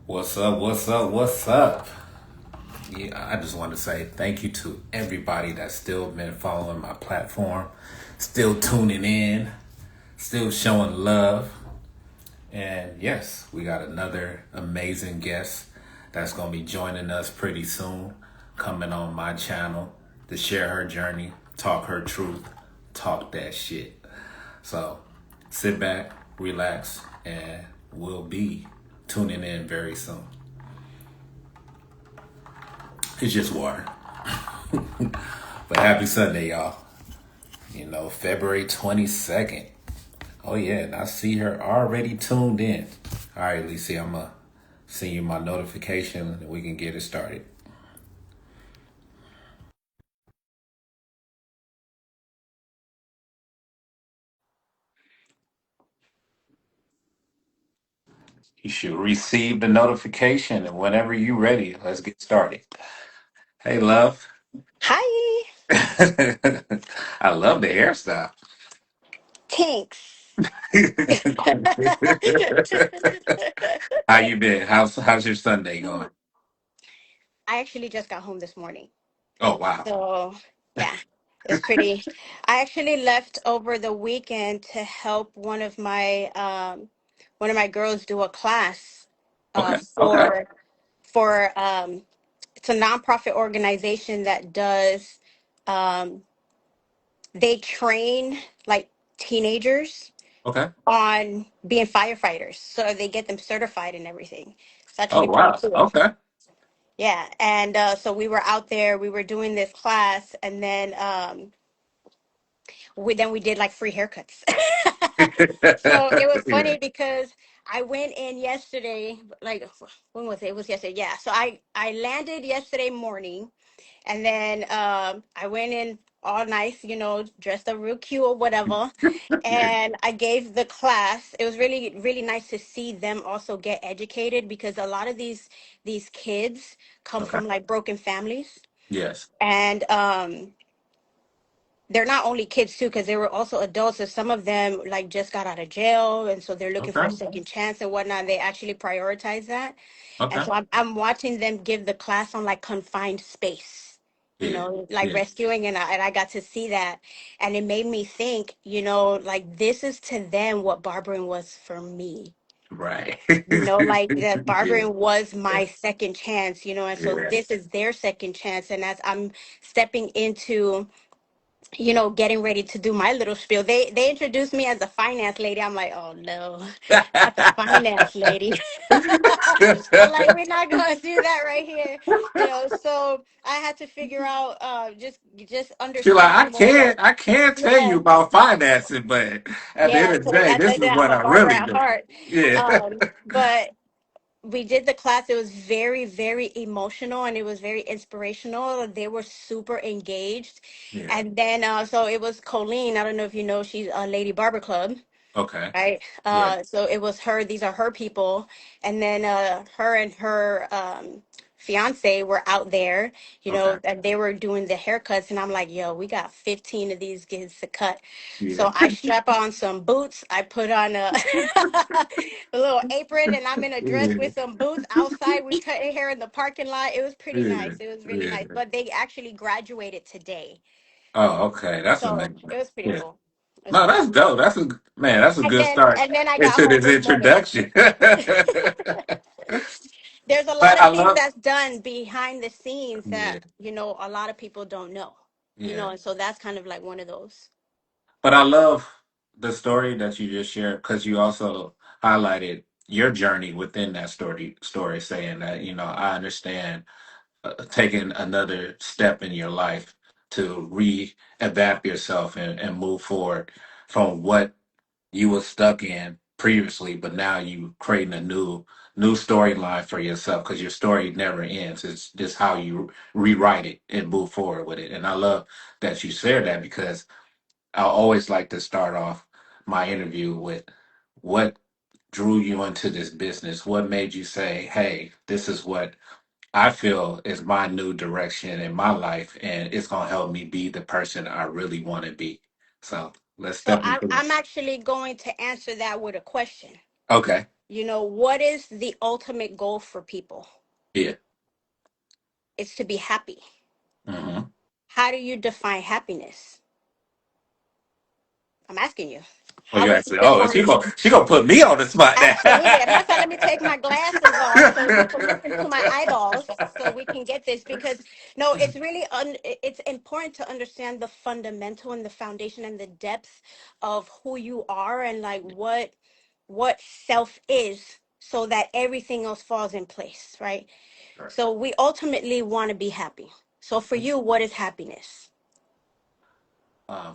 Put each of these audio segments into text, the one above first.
What's up? What's up? What's up? Yeah, I just want to say thank you to everybody that's still been following my platform, still tuning in, still showing love. And yes, we got another amazing guest that's going to be joining us pretty soon, coming on my channel to share her journey, talk her truth, talk that shit. So sit back, relax, and we'll be tuning in very soon. It's just water. But happy Sunday, y'all. February 22nd. Oh, yeah, and I see her already tuned in. All right, Lici, I'm going to send you my notification and we can get it started. You should receive the notification, and whenever you're ready, let's get started. Hey, love. Hi. I love the hairstyle. Thanks. How you been? How's your Sunday going? I actually just got home this morning. Oh, wow. So, yeah, it's pretty. I actually left over the weekend to help one of my girls do a class Okay. Okay. for it's a nonprofit organization that does um they train like teenagers Okay. on being firefighters. So they get them certified and everything. It's Oh, actually pretty wow. cool. Okay. Yeah. And so we were out there, we were doing this class, and then we did like free haircuts. So it was Yeah. funny because I went in yesterday, like when was it? It was yesterday. Yeah. So I landed yesterday morning. And then I went in all nice, dressed up real cute or whatever. And I gave the class. It was really, really nice to see them also get educated, because a lot of these kids come Okay. from like broken families. Yes. And they're not only kids too, because they were also adults. So some of them like just got out of jail, and so they're looking for a Okay. second chance and whatnot. They actually prioritize that. And Okay. so I'm watching them give the class on like confined space, Yeah. like Yeah. rescuing. And I got to see that. And it made me think, like this is to them what barbering was for me. Right. Like that Yeah. barbering was Yeah. my second chance, and so Yeah. this is their second chance. And as I'm stepping into getting ready to do my little spiel. They introduced me as a finance lady. I'm like, oh no, not the finance lady. I'm like, we're not gonna do that right here. So I had to figure out just She like, understanding more like, I can't tell you yes, about financing, but at the end yeah, of the because day, at the this end of is the day, I'm what a I barber really at do. heart. Yeah. But we did the class. It was very, very emotional, and it was very inspirational. They were super engaged. Yeah. And then so it was Colleen. I don't know if you know, she's a Lady Barber Club, Okay. right? Yeah. So it was her. These are her people. And then her and her fiance were out there, Okay. and they were doing the haircuts. And I'm like, yo, we got 15 of these kids to cut. Yeah. So I strap on some boots. I put on a a little apron, and I'm in a dress Yeah. with some boots outside. We cut hair in the parking lot. It was pretty Yeah. nice. It was really nice. Yeah. But they actually graduated today. Oh, okay. That's So amazing. it was pretty Yeah. cool. It was No, pretty that's cool. dope. That's a And good then start and then I got into home this this morning. introduction. But There's a lot I of things love. that's done behind the scenes Yeah. that, a lot of people don't know. Yeah. And so that's kind of like one of those. But I love the story that you just shared because you also highlighted your journey within that story, saying that, I understand taking another step in your life to re-adapt yourself and move forward from what you were stuck in previously, but now you creating a new storyline for yourself because your story never ends. It's just how you rewrite it and move forward with it. And I love that you shared that because I always like to start off my interview with what drew you into this business? What made you say, hey, this is what I feel is my new direction in my life, and it's going to help me be the person I really want to be? So let's So step I'm into I'm this. actually going to answer that with a question. Okay. what is the ultimate goal for people? Yeah. It's to be happy. Hmm. How do you define happiness? I'm asking you. Well, How you would you actually, oh, define? she gonna put me on the spot now. Absolutely. As a matter of fact, let me take my glasses off so you can look into my eyeballs so we can get this, because no, it's really it's important to understand the fundamental and the foundation and the depth of who you are, and like what self is, so that everything else falls in place, right? So we ultimately want to be happy. So for you, what is happiness?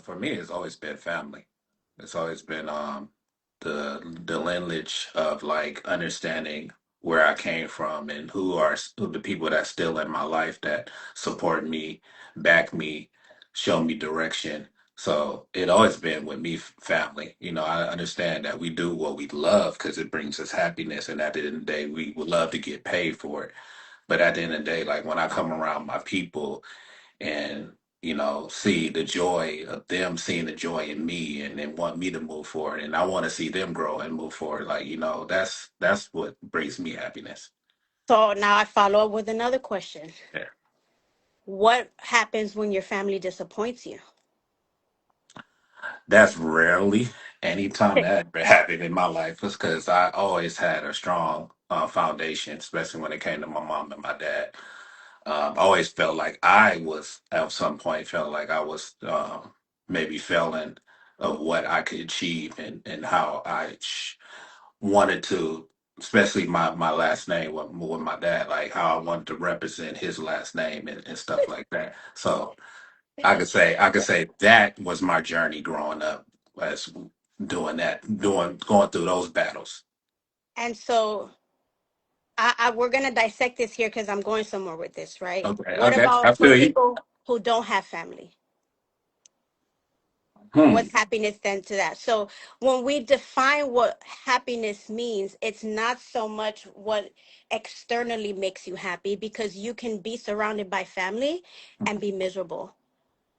For me, it's always been family. It's always been the lineage of like understanding where I came from and who the people that's still in my life that support me, back me, show me direction. So it always been with me, family. I understand that we do what we love because it brings us happiness, and at the end of the day, we would love to get paid for it. But at the end of the day, like when I come around my people and see the joy of them seeing the joy in me and then want me to move forward, and I want to see them grow and move forward, like that's what brings me happiness. So now I follow up with another question. Yeah. What happens when your family disappoints you? That's rarely. Anytime that happened in my life was because I always had a strong foundation, especially when it came to my mom and my dad. I always felt like I was, at some point, felt like I was maybe failing of what I could achieve, and how wanted to, especially my last name with my dad, like how I wanted to represent his last name and stuff like that. So I could say that was my journey growing up, as doing that, going through those battles. And so we're going to dissect this here because I'm going somewhere with this, right? Okay, What okay, about I for feel you. people who don't have family? Hmm. What's happiness then to that? So when we define what happiness means, it's not so much what externally makes you happy, because you can be surrounded by family and be miserable.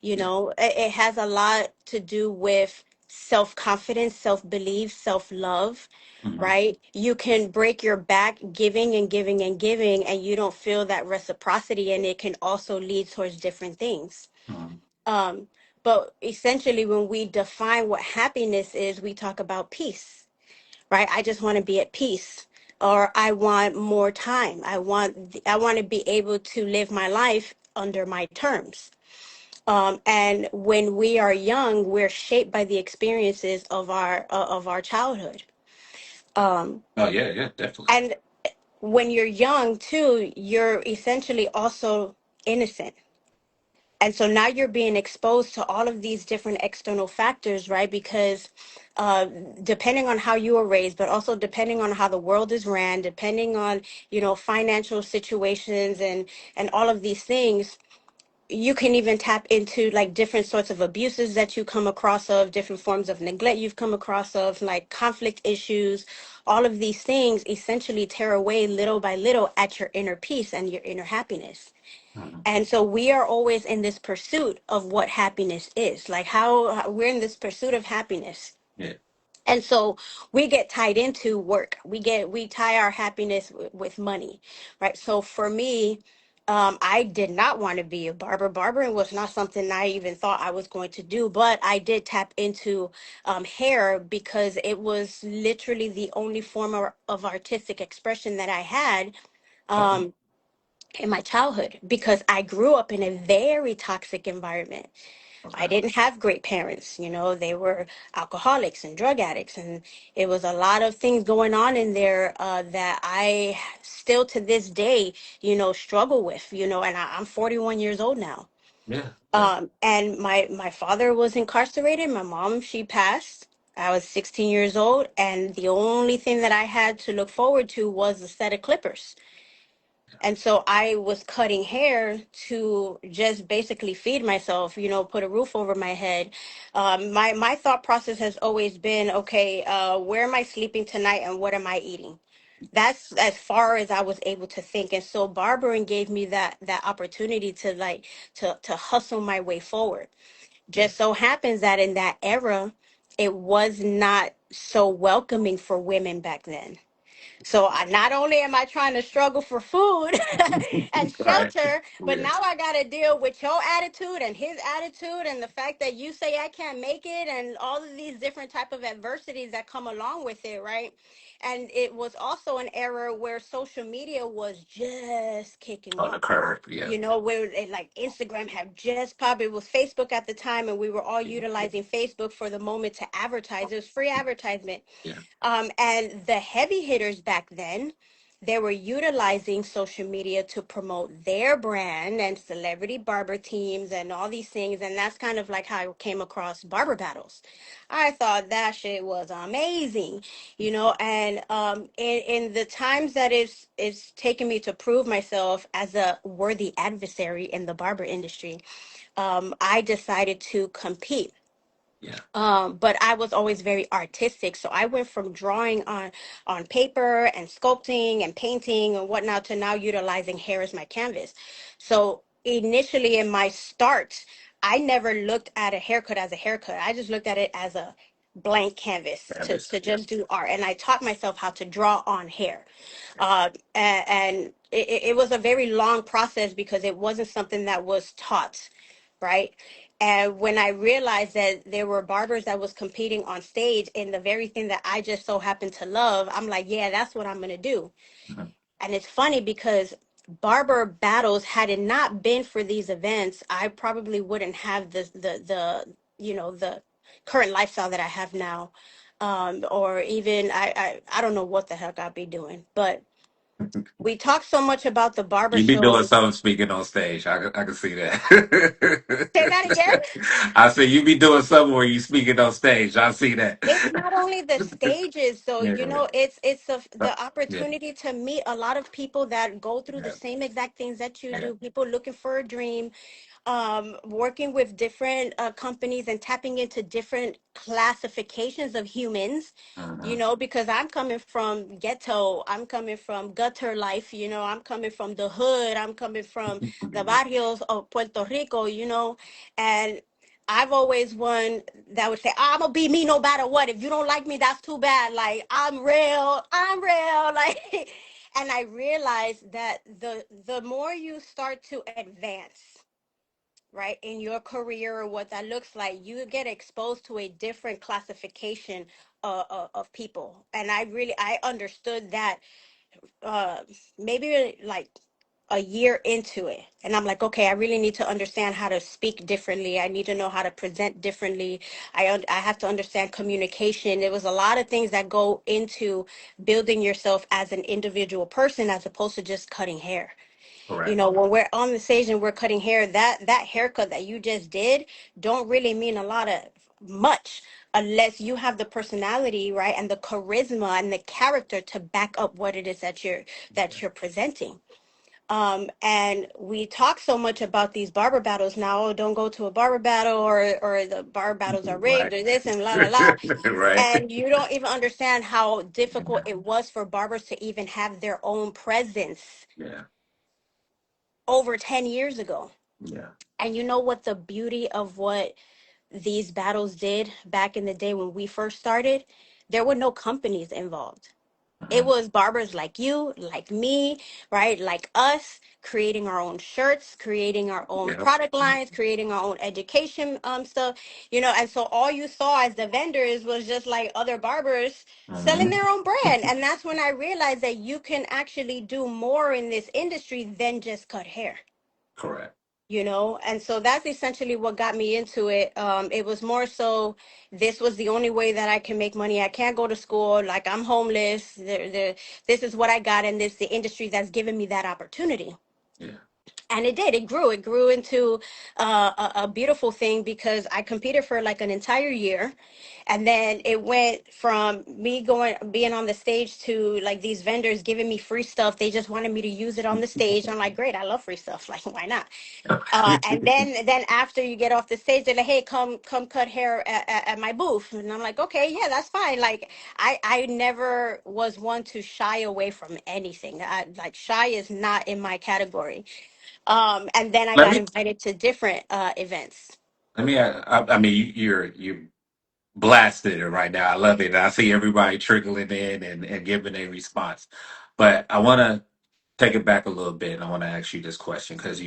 Yeah. It has a lot to do with self-confidence, self-belief, self-love, Hmm. right? You can break your back giving and giving and giving, and you don't feel that reciprocity, and it can also lead towards different things. Hmm. um but essentially, when we define what happiness is, we talk about peace, right? I just want to be at peace, or I want more time. I want to be able to live my life under my terms. And when we are young, we're shaped by the experiences of our childhood. Um, Oh yeah, yeah, definitely. and when you're young too, you're essentially also innocent. And so now you're being exposed to all of these different external factors, right? Because uh, depending on how you were raised, but also depending on how the world is ran, depending on financial situations and all of these things, you can even tap into like different sorts of abuses that you come across, of different forms of neglect you've come across, of like conflict issues. All of these things essentially tear away little by little at your inner peace and your inner happiness. Hmm. And so we are always in this pursuit of what happiness is, like how we're in this pursuit of happiness. Yeah. And so we get tied into work. We tie our happiness with money, right? So for me, I did not want to be a barber. Barbering was not something I even thought I was going to do, but I did tap into hair because it was literally the only form of artistic expression that I had. Okay. Um, in my childhood, because I grew up in a very toxic environment. I Okay. didn't have great parents. They were alcoholics and drug addicts, and it was a lot of things going on in there that I still to this day, struggle with. And I'm 41 years old now. Yeah. Yeah. And my father was incarcerated. My mom, she passed. I was 16 years old, and the only thing that I had to look forward to was a set of clippers. And so I was cutting hair to just basically feed myself, put a roof over my head. My thought process has always been, okay, where am I sleeping tonight and what am I eating? That's as far as I was able to think. And so barbering gave me that opportunity to like to hustle my way forward. Yeah. Just so happens that in that era, it was not so welcoming for women back then. So not only am I trying to struggle for food and Right. shelter, but Yeah. now I got to deal with your attitude and his attitude and the fact that you say I can't make it and all of these different type of adversities that come along with it, right? And it was also an era where social media was just kicking On the off. curb. Yeah. You know, where it, like Instagram had just popped. It was Facebook at the time, and we were all Yeah. utilizing Facebook for the moment to advertise. It was free advertisement. Yeah. And the heavy hitters back then, they were utilizing social media to promote their brand and celebrity barber teams and all these things. And that's kind of like how I came across barber battles. I thought that shit was amazing, you know. And in the times that it's taken me to prove myself as a worthy adversary in the barber industry, I decided to compete. Yeah. But I was always very artistic, so I went from drawing on paper and sculpting and painting and whatnot to now utilizing hair as my canvas. So initially in my start, I never looked at a haircut as a haircut. I just looked at it as a blank canvas Canvas. to Yeah. just do art, and I taught myself how to draw on hair. And it was a very long process because it wasn't something that was taught, right? And when I realized that there were barbers that was competing on stage in the very thing that I just so happened to love, I'm like, yeah, that's what I'm gonna do. Mhm. And it's funny because barber battles, had it not been for these events, I probably wouldn't have the current lifestyle that I have now. Or even I don't know what the heck I'd be doing. But we talk so much about the barber You be doing shows. something speaking on stage. I can see that. Say that again. I say you be doing something where you speaking on stage. I see that. It's not only the stages, so Yeah. you know, the Yeah. opportunity to meet a lot of people that go through the Yeah. same exact things that you Yeah. do. People looking for a dream, working with different companies and tapping into different classifications of humans, you Mhm. know, because I'm coming from ghetto, I'm coming from gutter life, you know, I'm coming from the hood, I'm coming from the barrios of Puerto Rico, you know, and I've always one that would say, I'm gonna be me no matter what. If you don't like me, that's too bad. Like, I'm real. Like, and I realized that the more you start to advance, right, in your career or what that looks like, you get exposed to a different classification of people. And I understood that uh maybe like a year into it, and I'm like, okay, I really need to understand how to speak differently. I need to know how to present differently. I have to understand communication. There was a lot of things that go into building yourself as an individual person as opposed to just cutting hair. You Correct. know, when we're on the stage and we're cutting hair, that haircut that you just did don't really mean a lot of much unless you have the personality, right, and the charisma and the character to back up what it is that you're presenting. And we talk so much about these barber battles now. Oh, don't go to a barber battle, or the barber battles are rigged, Right. or this and la la la. Right. And you don't even understand how difficult it was for barbers to even have their own presence Yeah. over 10 years ago. Yeah. And you know what the beauty of what these battles did back in the day when we first started? There were no companies involved. It Mhm. was barbers like you, like me, right? Like us, creating our own shirts, creating our own Yep. product lines, creating our own education stuff, you know. And so all you saw as the vendors was just like other barbers selling Mhm. their own brand. And that's when I realized that you can actually do more in this industry than just cut hair, Correct. you know. And so that's essentially what got me into it. It was more so, this was the only way that I can make money. I can't go to school, like I'm homeless. This is what I got, and this the industry that's given me that opportunity. Yeah. And it grew into a beautiful thing because I competed for like an entire year. And then it went from me going being on the stage to like these vendors giving me free stuff. They just wanted me to use it on the stage. I'm like, great, I love free stuff. Like, why not? And then after you get off the stage, they're like, hey, come cut hair at my booth. And I'm like, okay, yeah, that's fine. Like, I never was one to shy away from anything. Like, shy is not in my category. And then I let got me invited to different events. let me. I mean, you're you. blasted it right now. I love it. I see everybody trickling in and giving a response. But I want to take it back a little bit, and I want to ask you this question because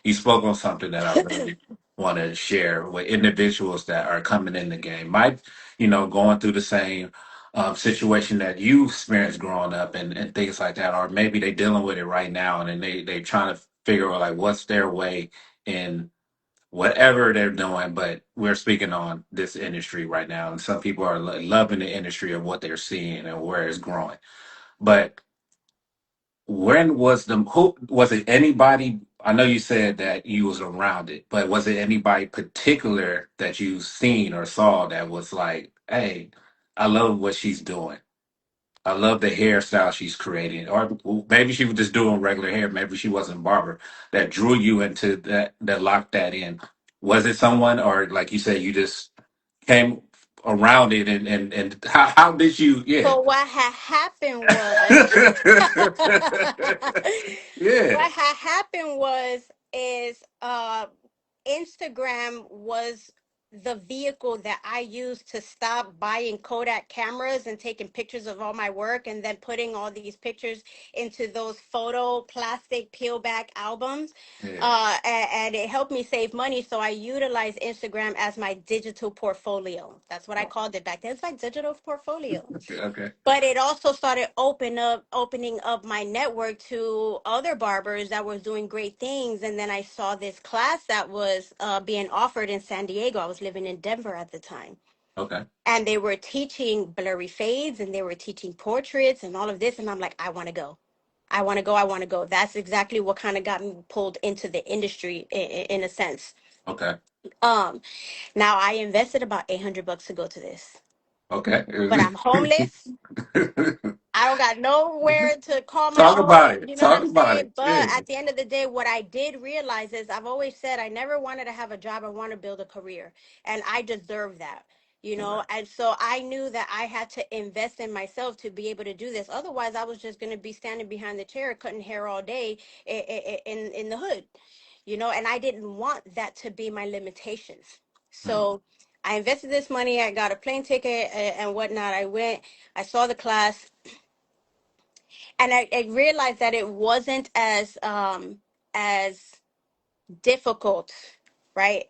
you spoke on something that I really want to share with individuals that are coming in the game. Might going through the same situation that you experienced growing up and things like that, or maybe they dealing with it right now, and then they trying to figure out like what's their way in whatever they're doing. But we're speaking on this industry right now, and some people are loving the industry of what they're seeing and where it's growing. But when was the who was it anybody? I know you said that you was around it, but was it anybody particular that you seen or saw that was like, hey, I love what she's doing. I love the hairstyle she's creating. Or maybe she was just doing regular hair. Maybe she wasn't a barber that drew you into that locked that in. Was it someone, or like you said, you just came around it and how did you, yeah. So what had happened was Yeah. what had happened was is Instagram was the vehicle that I used to stop buying Kodak cameras and taking pictures of all my work and then putting all these pictures into those photo plastic peel back albums. Yeah. And it helped me save money. So I utilized Instagram as my digital portfolio. That's what I called it back then. It's my digital portfolio. Okay. But it also started opening up my network to other barbers that was doing great things. And then I saw this class that was being offered in San Diego. I was living in Denver at the time. Okay. And they were teaching blurry fades and they were teaching portraits and all of this. And I'm like, I want to go. I want to go. I want to go. That's exactly what kind of got me pulled into the industry in a sense. Okay. Um, Now I invested about $800 to go to this, Okay. but I'm homeless. I don't got nowhere to call my Talk about own. it. You know what Talk I'm about it. saying? But Yeah. at the end of the day, what I did realize is I've always said I never wanted to have a job. I want to build a career. And I deserve that. Okay. And so I knew that I had to invest in myself to be able to do this. Otherwise, I was just going to be standing behind the chair cutting hair all day in the hood, and I didn't want that to be my limitations. Hmm. So I invested this money. I got a plane ticket and whatnot. I went, I saw the class, and I realized that it wasn't as difficult, right?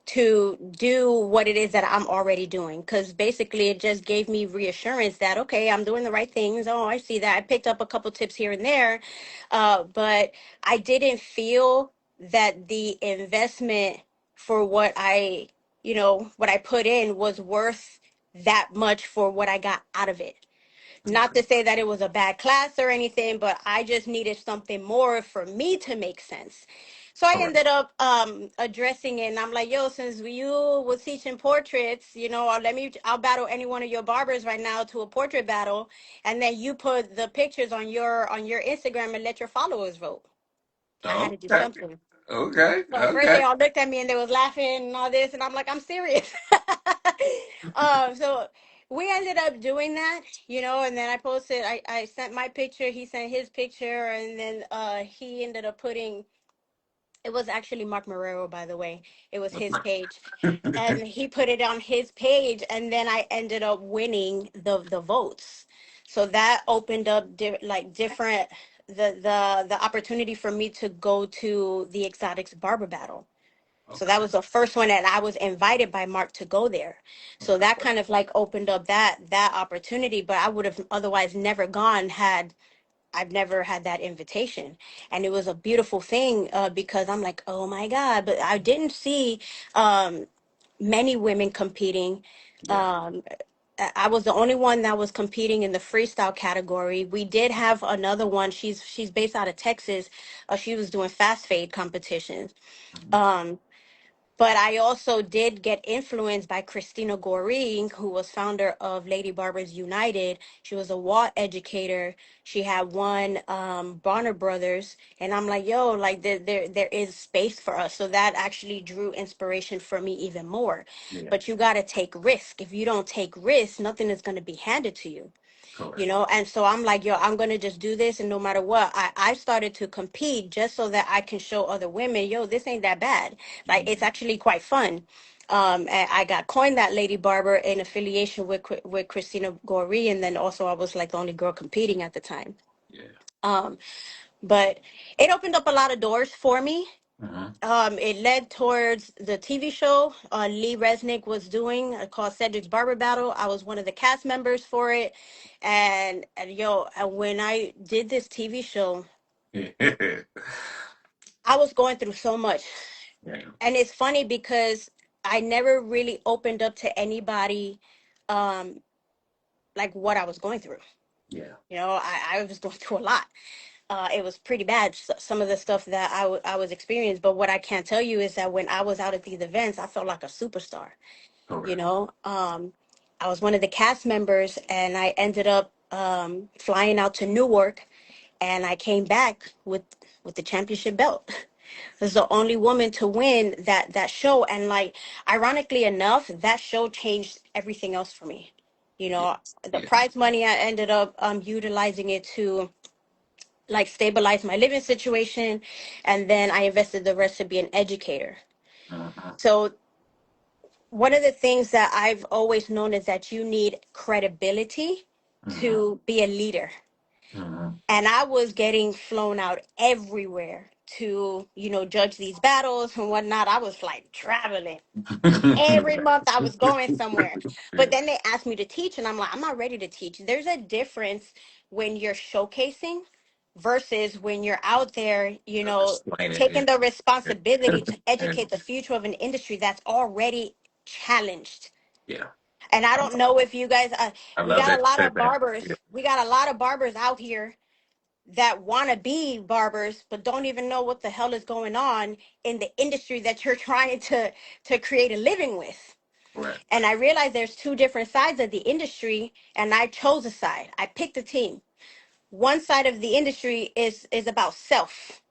To do what it is that I'm already doing. Because basically, it just gave me reassurance that, okay, I'm doing the right things. Oh, I see that. I picked up a couple tips here and there. But I didn't feel that the investment for what I put in was worth that much for what I got out of it. Not Okay. to say that it was a bad class or anything, but I just needed something more for me to make sense. So I All right. ended up addressing it, and I'm like, yo, since you was teaching portraits, I'll battle any one of your barbers right now to a portrait battle, and then you put the pictures on your Instagram and let your followers vote. I had to do Okay. something. Okay. So at first they Okay. all looked at me and they was laughing and all this, and I'm like, I'm serious. So we ended up doing that, and then I sent my picture, he sent his picture, and then he ended up putting, it was actually Mark Marrero, by the way. It was his page. And he put it on his page, and then I ended up winning the votes. So that opened up different the opportunity for me to go to the Exotics Barber Battle. So that Okay. was the first one, and I was invited by Mark to go there. So that kind of like opened up that opportunity, but I would have otherwise never gone had I've never had that invitation. And it was a beautiful thing because I'm like, oh my God. But I didn't see um, many women competing. Yeah. Um, I was the only one that was competing in the freestyle category. We did have another one. She's based out of Texas. She was doing fast fade competitions. Mhm. Um, but I also did get influenced by Christina Goring, who was founder of Lady Barbers United. She was a WAT educator. She had won Bonner Brothers. And I'm like, yo, like there is space for us. So that actually drew inspiration for me even more. Yeah. But you got to take risk. If you don't take risk, nothing is going to be handed to you. Correct. And so I'm like, yo, I'm gonna just do this, and no matter what, I started to compete just so that I can show other women, yo, this ain't that bad. Like, it's Mhm. actually quite fun. And I got coined that Lady Barber in affiliation with Christina Goree, and then also I was like the only girl competing at the time. Yeah. um but it opened up a lot of doors for me. Hmm. It led towards the TV show Lee Resnick was doing, called Cedric's Barber Battle. I was one of the cast members for it, and yo, and when I did this TV show, Yeah. I was going through so much, Yeah. and it's funny because I never really opened up to anybody, um, like what I was going through. Yeah. I was going through a lot. It was pretty bad, some of the stuff that I was experiencing. But what I can't tell you is that when I was out at these events, I felt like a superstar. you Correct. know I was one of the cast members, and I ended up flying out to Newark, and I came back with the championship belt. I was the only woman to win that show, and like, ironically enough, that show changed everything else for me. Yeah. The Yeah. prize money, I ended up utilizing it to like stabilize my living situation, and then I invested the rest to be an educator. Hmm. So one of the things that I've always known is that you need credibility Hmm. to be a leader. Hmm. And I was getting flown out everywhere to, judge these battles and whatnot. I was like traveling. Every month I was going somewhere. But Yeah. then they asked me to teach, and I'm like, I'm not ready to teach. There's a difference when you're showcasing versus when you're out there, Explain taking it. the Yeah. responsibility to Yeah. educate the future of an industry that's already challenged. Yeah. And I I don't know if you guys, I love that you said that. Yeah. we got a lot of barbers out here that want to be barbers but don't even know what the hell is going on in the industry that you're trying to create a living with. Correct. And I realized there's two different sides of the industry, and I chose a side. I picked a team. One side of the industry is about self.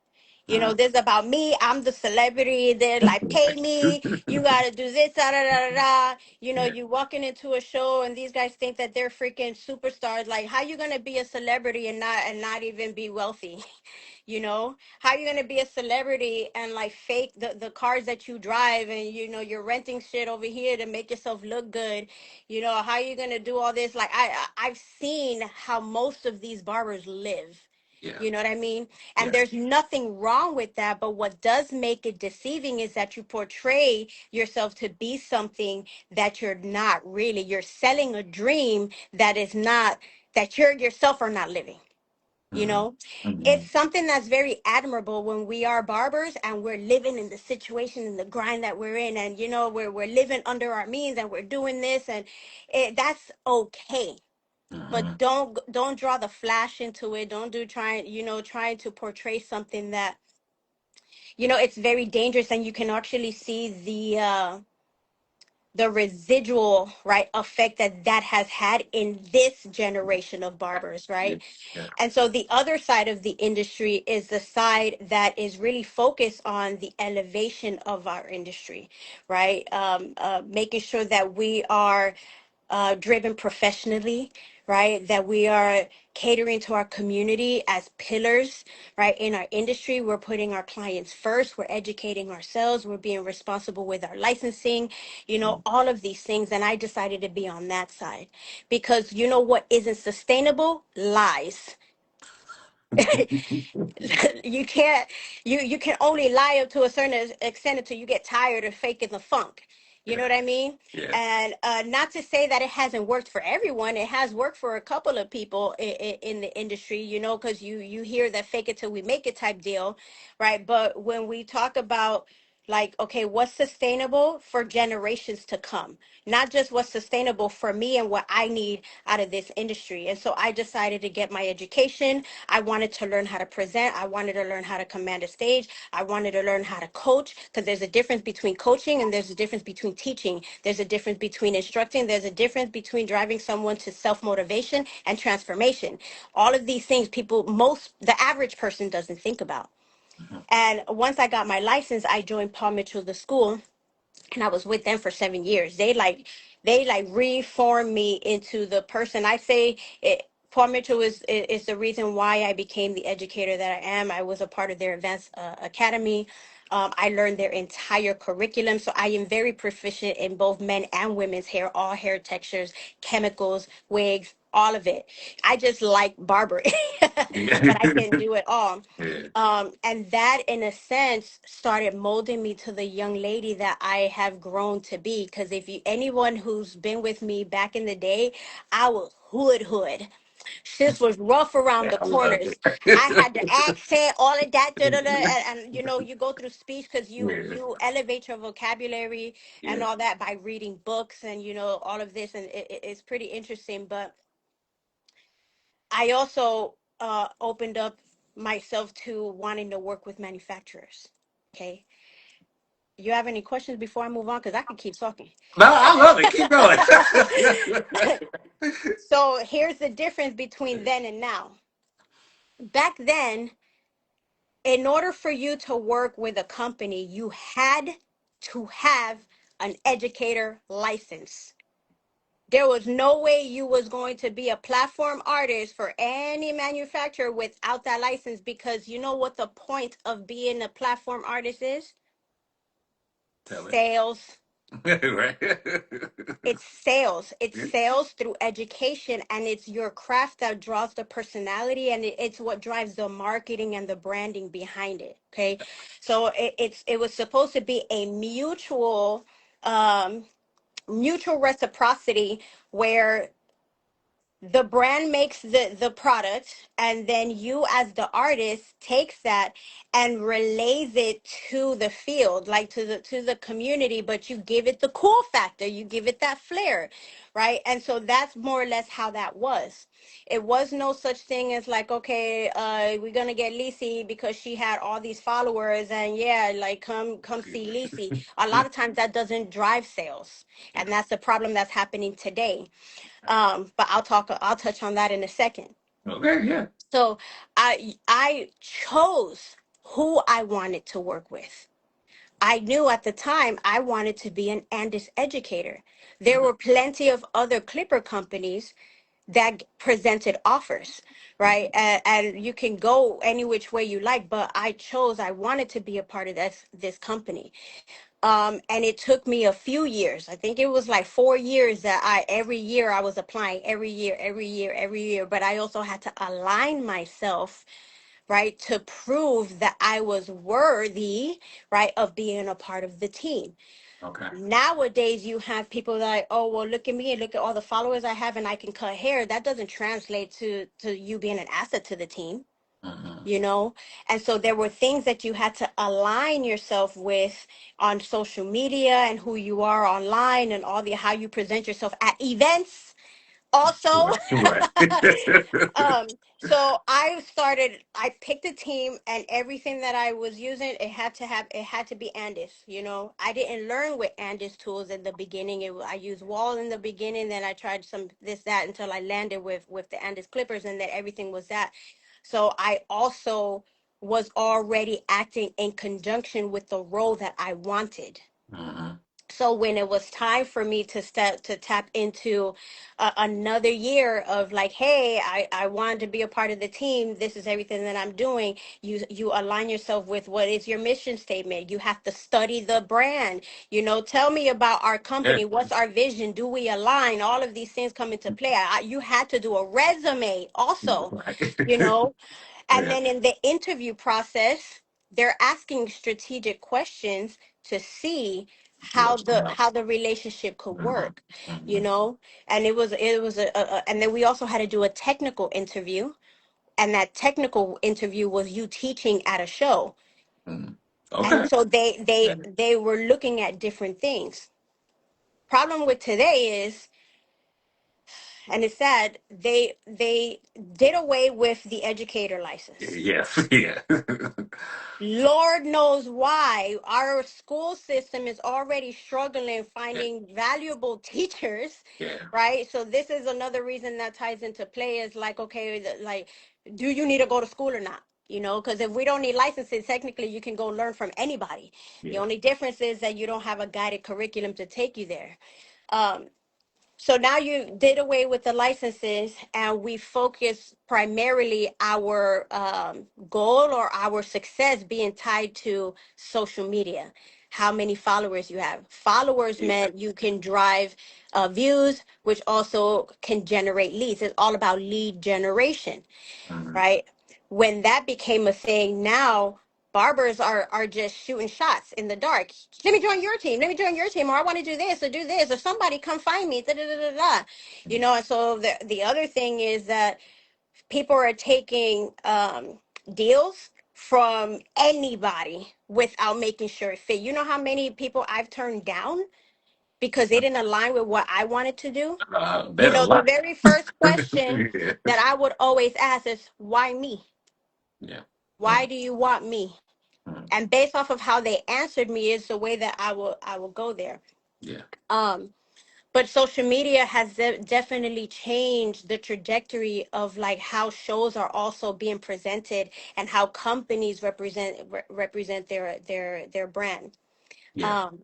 Mhm. This about me. I'm the celebrity. They're like, pay me. You gotta do this, da da da da. Da. Yeah. You walking into a show, and these guys think that they're freaking superstars. Like, how you gonna be a celebrity and not even be wealthy? How you gonna be a celebrity and like fake the cars that you drive, and you're renting shit over here to make yourself look good. How you gonna do all this? Like, I've seen how most of these barbers live. Yeah. You know what I mean? And Yeah. there's nothing wrong with that. But what does make it deceiving is that you portray yourself to be something that you're not really. You're selling a dream that is not, that you're yourself are not living. You Hmm. know, Hmm. it's something that's very admirable when we are barbers and we're living in the situation and the grind that we're in, and we're living under our means, and we're doing this, and that's okay. But Hmm. don't draw the flash into it. Don't do trying to portray something that it's very dangerous, and you can actually see the residual, right, effect that has had in this generation of barbers, Yeah. right? Yeah. And so the other side of the industry is the side that is really focused on the elevation of our industry, right? Making sure that we are driven professionally, right? That we are catering to our community as pillars, right? In our industry, we're putting our clients first. We're educating ourselves. We're being responsible with our licensing, all of these things. And I decided to be on that side because you know what isn't sustainable? Lies. You can't, you can only lie up to a certain extent until you get tired of faking the funk. You know Yeah. what I mean? Yeah. And not to say that it hasn't worked for everyone. It has worked for a couple of people in the industry, because you hear that fake it till we make it type deal, right? But when we talk about, like, okay, what's sustainable for generations to come, not just what's sustainable for me and what I need out of this industry. And so I decided to get my education. I wanted to learn how to present. I wanted to learn how to command a stage. I wanted to learn how to coach, because there's a difference between coaching and there's a difference between teaching. There's a difference between instructing. There's a difference between driving someone to self-motivation and transformation. All of these things the average person doesn't think about. Mhm. And once I got my license, I joined Paul Mitchell, the school, and I was with them for 7 years. They like reformed me into the person I say it. Paul Mitchell is the reason why I became the educator that I am. I was a part of their advanced academy. I learned their entire curriculum, so I am very proficient in both men and women's hair, all hair textures, chemicals, wigs, all of it. I just like barbering, but I can Yeah. do it all. Yeah. And that, in a sense, started molding me to the young lady that I have grown to be. Because if you, anyone who's been with me back in the day, I was hood. Sis was rough around Yeah, the I love corners. I had the it. accent, all of that, da, da, da, and you know, you go through speech because Yeah. you elevate your vocabulary and Yeah. all that by reading books and you know all of this, and it's pretty interesting. But I also opened up myself to wanting to work with manufacturers. Okay, you have any questions before I move on? Because I could keep talking. No, I love it. Keep going. So here's the difference between then and now. Back then, in order for you to work with a company, you had to have an educator license. There was no way you was going to be a platform artist for any manufacturer without that license, because you know what the point of being a platform artist is? Tell it. Sales. Right. It's sales. It's Yeah. sales through education, and it's your craft that draws the personality, and it's what drives the marketing and the branding behind it. Okay, so it was supposed to be a um, mutual reciprocity where the brand makes the product, and then you as the artist takes that and relays it to the field, like to the community, but you give it the cool factor, you give it that flair, right? And so that's more or less how that was. It was no such thing as like, okay, we're gonna get Lici because she had all these followers, and yeah, like come see Lici. A lot of times that doesn't drive sales, and that's the problem that's happening today. But I'll touch on that in a second. Okay, yeah. So I chose who I wanted to work with. I knew at the time I wanted to be an Andis educator. There Mhm. were plenty of other clipper companies that presented offers, right? And you can go any which way you like, but I wanted to be a part of this company. And it took me a few years. I think it was like 4 years that every year I was applying, every year. But I also had to align myself, right, to prove that I was worthy, right, of being a part of the team. Okay. Nowadays, you have people like, oh, well, look at me and look at all the followers I have, and I can cut hair. That doesn't translate to you being an asset to the team, Hmm. you know. And so there were things that you had to align yourself with on social media and who you are online and all the how you present yourself at events also. Right. Right. So I picked a team, and everything that I was using, it had to be Andis, you know. I didn't learn with Andis tools in the beginning. I used Wall in the beginning, then I tried some this that until I landed with the Andis clippers, and then everything was that. So I also was already acting in conjunction with the role that I wanted. Hmm. So when it was time for me to tap into another year of like, hey, I wanted to be a part of the team, this is everything that I'm doing, you align yourself with what is your mission statement. You have to study the brand, you know, tell me about our Yeah. company, what's our vision, do we align, all of these things come into play. You had to do a resume also, Right. you know. And Yeah. then in the interview process, they're asking strategic questions to see See what's going on. how the relationship could Hmm. work, you Hmm. know. And it was and then we also had to do a technical interview, and that technical interview was you teaching at a show. Hmm. And Okay. so Yeah. they were looking at different things. Problem with today is, and it's sad, they did away with the educator license. Yes. Yeah. Lord knows why. Our school system is already struggling Yeah. finding valuable teachers, Yeah. right? So this is another reason that ties into play is like, okay, like, do you need to go to school or not? You know, because if we don't need licenses, technically you can go learn from anybody. The Yeah. only difference is that you don't have a guided curriculum to take you there. Um, So now you did away with the licenses, and we focus primarily our goal or our success being tied to social media. How many followers you have? Followers Yeah. meant you can drive views, which also can generate leads. It's all about lead generation, Hmm. right? When that became a thing, now barbers are just shooting shots in the dark. Let me join your team. Let me join your team. Or I want to do this. Or somebody come find me. Da, da, da, da, da. You know, and so the other thing is that people are taking deals from anybody without making sure it fit. You know how many people I've turned down because they didn't align with what I wanted to do? You Bet a know, the lot. very first question Yeah. that I would always ask is, why me? Yeah. Why do you want me? Mhm. And based off of how they answered me is the way that I will go there. Yeah. um but social media has definitely changed the trajectory of like how shows are also being presented and how companies represent their brand. Yeah. um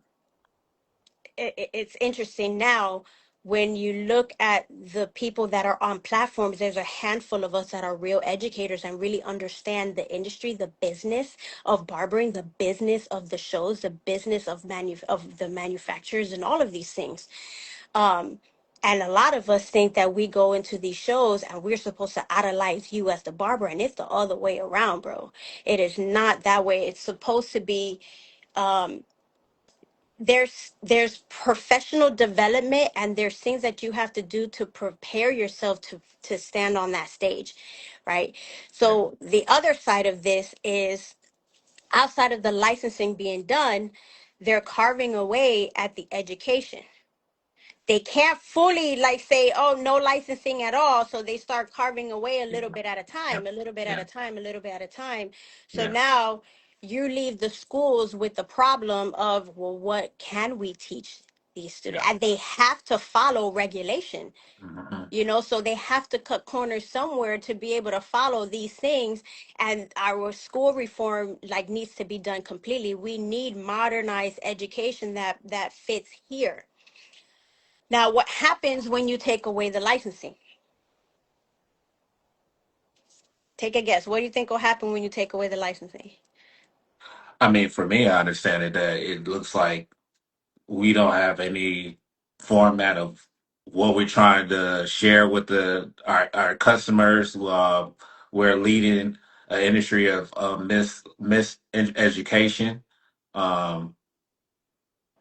it's interesting now when you look at the people that are on platforms. There's a handful of us that are real educators and really understand the industry, the business of barbering, the business of the shows, the business of of the manufacturers and all of these things. um and a lot of us think that we go into these shows and we're supposed to idolize you as the barber, and it's the other way around, bro. It is not that way. It's supposed to be um there's professional development, and there's things that you have to do to prepare yourself to stand on that stage, right? Yeah. So the other side of this is, outside of the licensing being done, they're carving away at the education. They can't fully like say, oh, no licensing at all, so they start carving away a Yeah. little bit at a Yeah. time, a little bit at Yeah. a time, a little bit at a time. So Yeah. now you leave the schools with the problem of, well, what can we teach these students? Yeah. And they have to follow regulation, Hmm. you know, so they have to cut corners somewhere to be able to follow these things. And our school reform like needs to be done completely. We need modernized education that fits here. Now, what happens when you take away the licensing? Take a guess. What do you think will happen when you take away the licensing? I mean, for me, I understand it that it looks like we don't have any format of what we're trying to share with our customers. We're leading an industry of education. Um,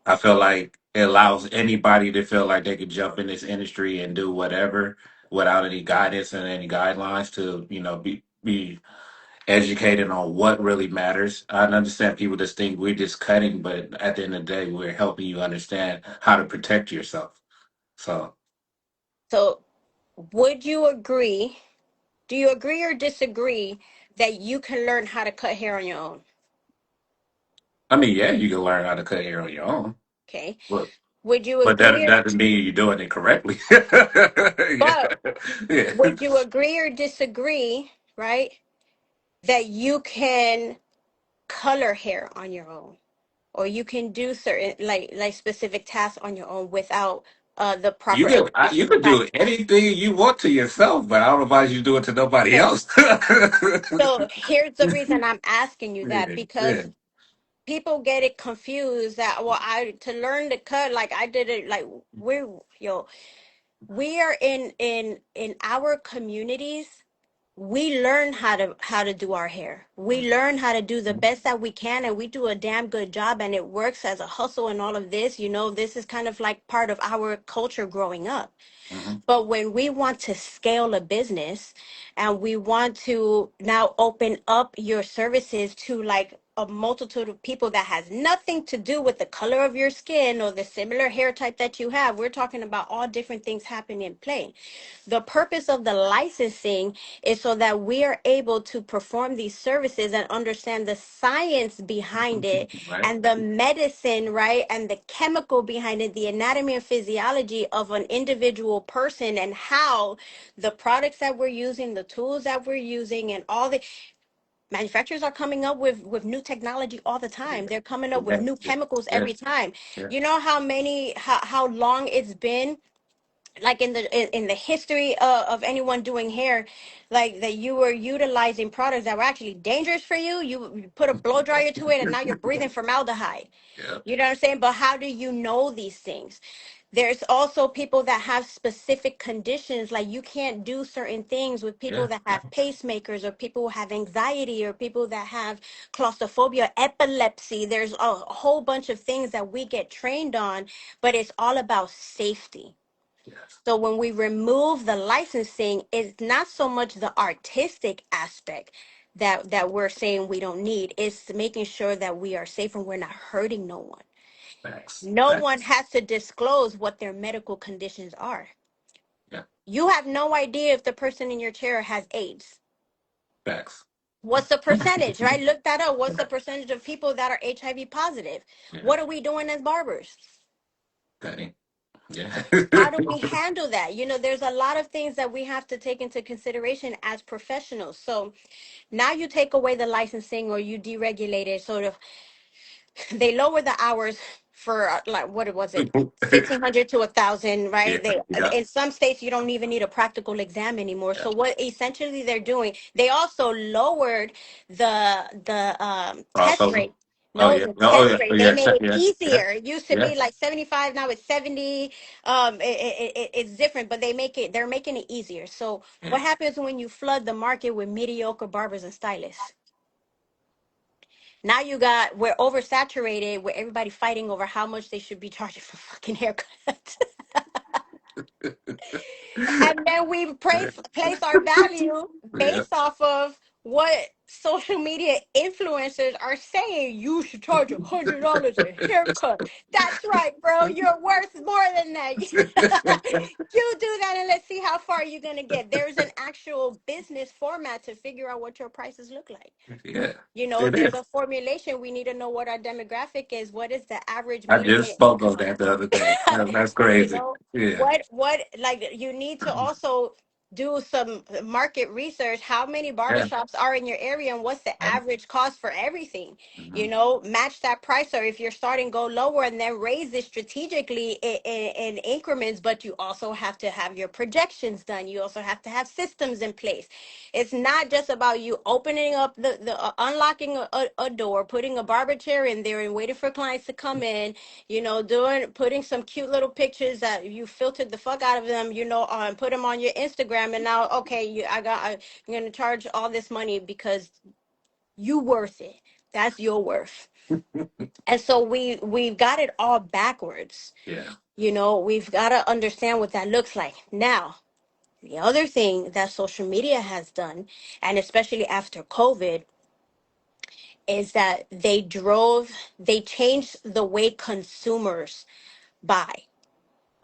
I feel like it allows anybody to feel like they could jump in this industry and do whatever without any guidance and any guidelines to, be educated on what really matters. I understand people just think we're just cutting, but at the end of the day, we're helping you understand how to protect yourself. So, So, would you agree? Do you agree or disagree that you can learn how to cut hair on your own? I mean, yeah, you can learn how to cut hair on your own, Okay. but Would you but that agree or, doesn't mean you're doing it correctly. Yeah, but yeah. would you agree or disagree, right? That you can color hair on your own, or you can do certain like specific tasks on your own without the You proper can education you can behind do it. anything you want to yourself, but I don't advise you to do it to nobody Okay. else. So here's the reason I'm asking you that, Yeah, yeah. because people get it confused that, well, I to learn to cut, like I did it, like we are in our communities. We learn how to do our hair. We learn how to do the best that we can, and we do a damn good job, and it works as a hustle and all of this. You know, this is kind of like part of our culture growing up. Mhm. But when we want to scale a business and we want to now open up your services to like a multitude of people that has nothing to do with the color of your skin or the similar hair type that you have, we're talking about all different things happening in play. The purpose of the licensing is so that we are able to perform these services and understand the science behind it Right? and the medicine, right? And the chemical behind it, the anatomy and physiology of an individual person, and how the products that we're using, the tools that we're using, and all the manufacturers are coming up with new technology all the time. They're coming up with Yeah, new chemicals yeah, every time. yeah. You know how long it's been like in the history of anyone doing hair, like that you were utilizing products that were actually dangerous for you. You put a blow dryer to it, and now you're breathing formaldehyde. Yeah. You know what I'm saying? But how do you know these things? There's also people that have specific conditions, like you can't do certain things with people Yeah. that have pacemakers, or people who have anxiety, or people that have claustrophobia, epilepsy. There's a whole bunch of things that we get trained on, but it's all about safety. Yes. So when we remove the licensing, it's not so much the artistic aspect that we're saying we don't need. It's making sure that we are safe and we're not hurting no one. Facts. No one Facts. has to disclose what their medical conditions are. Yeah. You have no idea if the person in your chair has AIDS. Facts. What's the percentage, right? Look that up. What's the percentage of people that are HIV positive? Yeah. What are we doing as barbers? Cutting. Yeah. How do we handle that? There's a lot of things that we have to take into consideration as professionals. So now you take away the licensing, or you deregulate it. So they lower the hours for like, what was it, 1,500 to 1,000, Yeah. right? They Yeah. In some states you don't even need a practical exam anymore. Yeah. So what essentially they're doing, they also lowered the test Crossover. rate. Oh No, yeah. the Oh test yeah. Oh rate, they yeah. made it Yeah. Yeah. easier. It used to Yeah. be like 75, now it's 70. It's different, but they're making it easier. So Yeah. what happens when you flood the market with mediocre barbers and stylists? Now we're oversaturated with everybody fighting over how much they should be charging for fucking haircuts. And then we place our value Yeah. based off of what social media influencers are saying. You should charge $100 a haircut. That's right, bro. You're worth more than that. You do that, and let's see how far you're gonna get. There's an actual business format to figure out what your prices look like. Yeah. It There's is. a formulation. We need to know what our demographic is. What is the average I just median spoke of income? that the other day. That's you crazy. know Yeah. what like you need to also do some market research. How many Yeah. barbershops are in your area, and what's the Yeah. average cost for everything? Mhm. Match that price, or if you're starting, go lower and then raise it strategically in increments. But you also have to have your projections done. You also have to have systems in place. It's not just about you opening up the unlocking a door, putting a barber chair in there and waiting for clients to come in, putting some cute little pictures that you filtered the fuck out of them, and put them on your Instagram. And now, okay, I'm going to charge all this money because you worth it. That's your worth. And so we've got it all backwards. Yeah. We've got to understand what that looks like. Now, the other thing that social media has done, and especially after COVID, is that they changed the way consumers buy.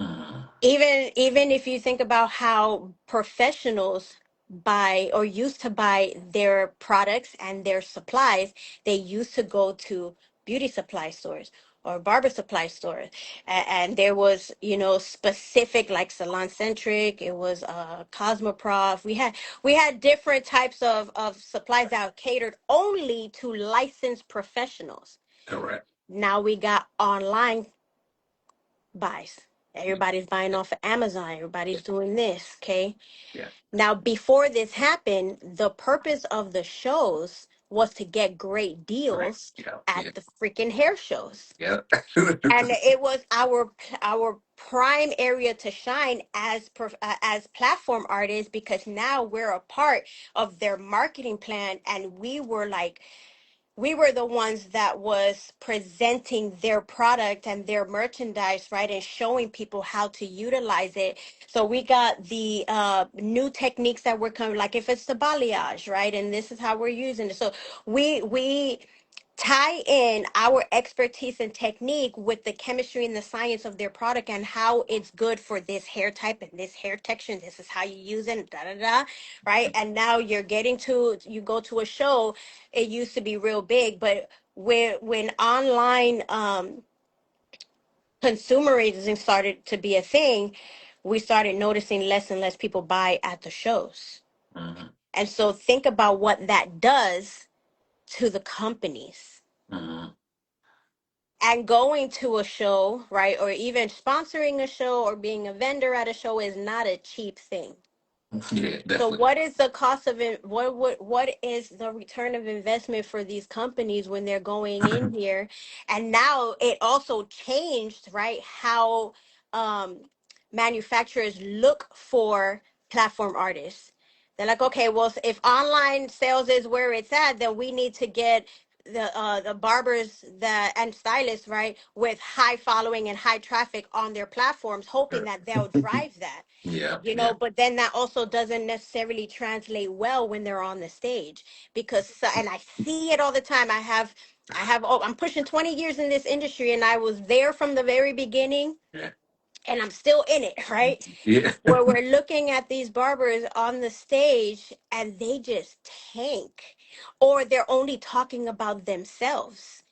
Mhm. Even if you think about how professionals buy, or used to buy their products and their supplies, they used to go to beauty supply stores or barber supply stores, and there was, specific, like Salon Centric, it was Cosmoprof. We had different types of supplies that catered only to licensed professionals. Correct. Now we got online buys. Yeah. Everybody's buying off of Amazon. Yeah. Everybody's doing this. Okay. Yeah. Now, before this happened, the purpose of the shows was to get great Right. deals Yeah. at Yeah. the freaking hair shows. Yeah. And it was our prime area to shine as platform artists, because now we're a part of their marketing plan, and we were the ones that was presenting their product and their merchandise, right, and showing people how to utilize it. So we got the new techniques that were coming, like if it's the balayage, right, and this is how we're using it. So we tie in our expertise and technique with the chemistry and the science of their product, and how it's good for this hair type and this hair texture. And this is how you use it, da da da, right? And now you go to a show. It used to be real big, but when online consumerism started to be a thing, we started noticing less and less people buy at the shows. Mhm. And so think about what that does to the companies. Mhm. And going to a show, right, or even sponsoring a show or being a vendor at a show is not a cheap thing. Yeah, So definitely. what is the cost of it? What is the return of investment for these companies when they're going in here? And now it also changed, right? How um, manufacturers look for platform artists. They're like, okay, well, if online sales is where it's at, then we need to get the barbers that and stylists, right, with high following and high traffic on their platforms, hoping Sure. that they'll drive that, Yeah, you yeah. know. But then that also doesn't necessarily translate well when they're on the stage, because and I see it all the time. Oh, I'm pushing 20 years in this industry, and I was there from the very beginning, Yeah. and I'm still in it, right? Yeah. Where we're looking at these barbers on the stage and they just tank, or they're only talking about themselves.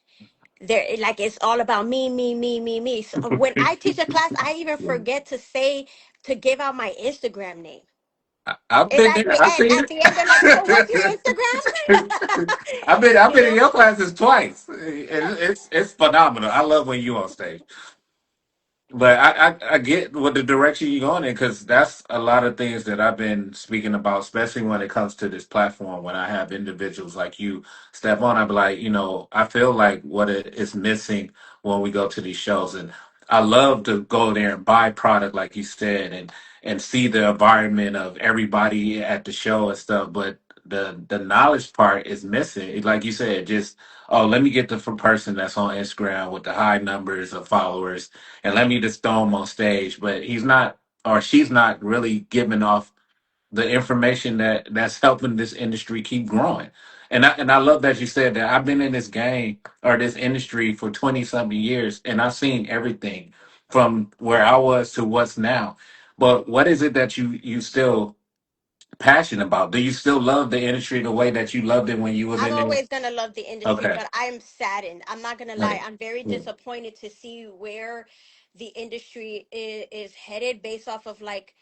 They're like, it's all about me, me, me, me, me. So when I teach a class, I even forget to say, to give out my Instagram name. I've It's been at there. I seen at it. the end, they're like, so what's your Instagram? I've You been in know? your classes twice. It's phenomenal. I love when you on stage. But I get what the direction you're going in, because that's a lot of things that I've been speaking about, especially when it comes to this platform. When I have individuals like you step on, I'm like, I feel like what it is missing when we go to these shows, and I love to go there and buy product, like you said, and see the environment of everybody at the show and stuff. But the knowledge part is missing. Like you said, just let me get the person that's on Instagram with the high numbers of followers and let me just throw him on stage. But he's not, or she's not really giving off the information that's helping this industry keep growing. And I love that you said that. I've been in this game or this industry for 20 something years, and I've seen everything from where I was to what's now. But what is it that you still passionate about? Do you still love the industry the way that you loved it when you was I'm in it? always gonna love the industry, Okay. but I'm saddened. I'm not gonna lie. Right. I'm very Yeah. disappointed to see where the industry is headed based off of, like,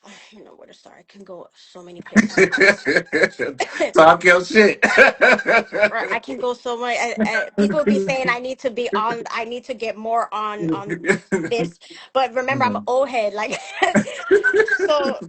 I don't know where to start. I can go so many places. Talk your shit. Or I can go so much. People be saying I need to be on. I need to get more on this, but remember I'm an old head. Like, so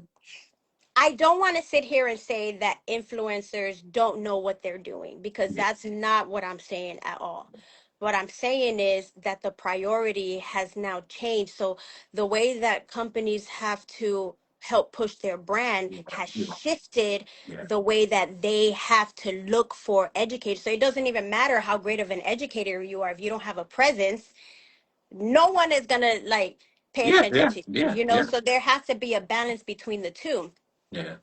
I don't want to sit here and say that influencers don't know what they're doing, because that's not what I'm saying at all. What I'm saying is that the priority has now changed. So the way that companies have to help push their brand has shifted, Yeah. the way that they have to look for educators. So it doesn't even matter how great of an educator you are. If you don't have a presence, no one is going to, like, pay Yeah, attention yeah, to you, yeah, you know? yeah, So there has to be a balance between the two. yeah.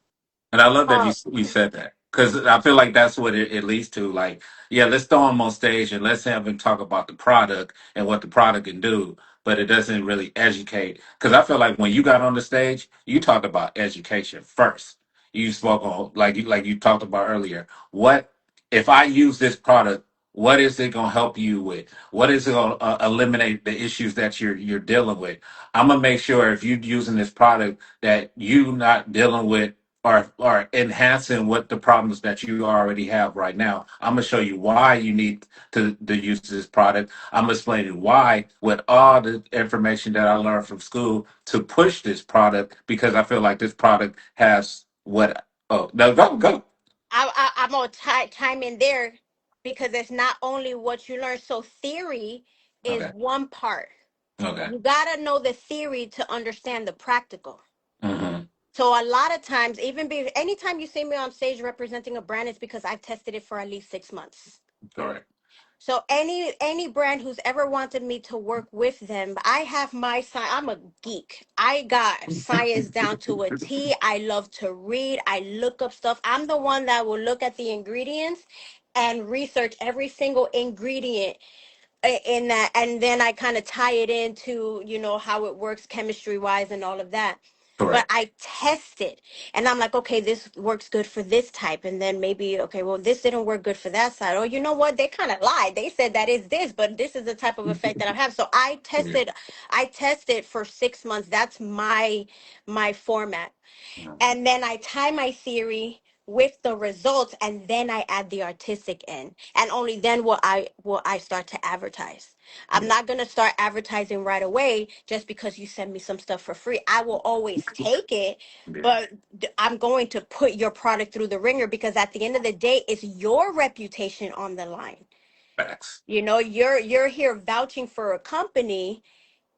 And I love that Um, we said that, because I feel like that's what it leads to. Like, yeah, let's throw him on stage and let's have him talk about the product and what the product can do, but it doesn't really educate. Because I feel like when you got on the stage, you talked about education first. You spoke on, like you talked about earlier. What if I use this product? What is it going to help you with? What is it going to eliminate the issues that you're dealing with? I'm gonna make sure if you're using this product that you not dealing with or enhancing what the problems that you already have right now. I'm gonna show you why you need to use this product. I'm explaining why with all the information that I learned from school to push this product, because I feel like this product has what. Oh no, go. I'm gonna chime in there, because it's not only what you learn. So theory is Okay. one part. Okay. You gotta know the theory to understand the practical. Mm-hmm. So a lot of times, anytime you see me on stage representing a brand, it's because I've tested it for at least 6 months. Correct. So any brand who's ever wanted me to work with them, I have my science. I'm a geek. I got science down to a T. I love to read. I look up stuff. I'm the one that will look at the ingredients and research every single ingredient in that, and then I kind of tie it into, how it works chemistry wise and all of that. But Correct. I test it, and I'm like, okay, this works good for this type, and then maybe, okay, well, this didn't work good for that side. Oh, you know what, they kind of lied. They said that is this, but this is the type of effect that I have. So Yeah. I tested for 6 months. That's my format. Mhm. And then I tie my theory with the results, and then I add the artistic end, and only then will I start to advertise. I'm Yeah. not going to start advertising right away just because you send me some stuff for free. I will always take it, Yeah. but I'm going to put your product through the ringer, because at the end of the day, it's your reputation on the line. Facts. You know, you're here vouching for a company,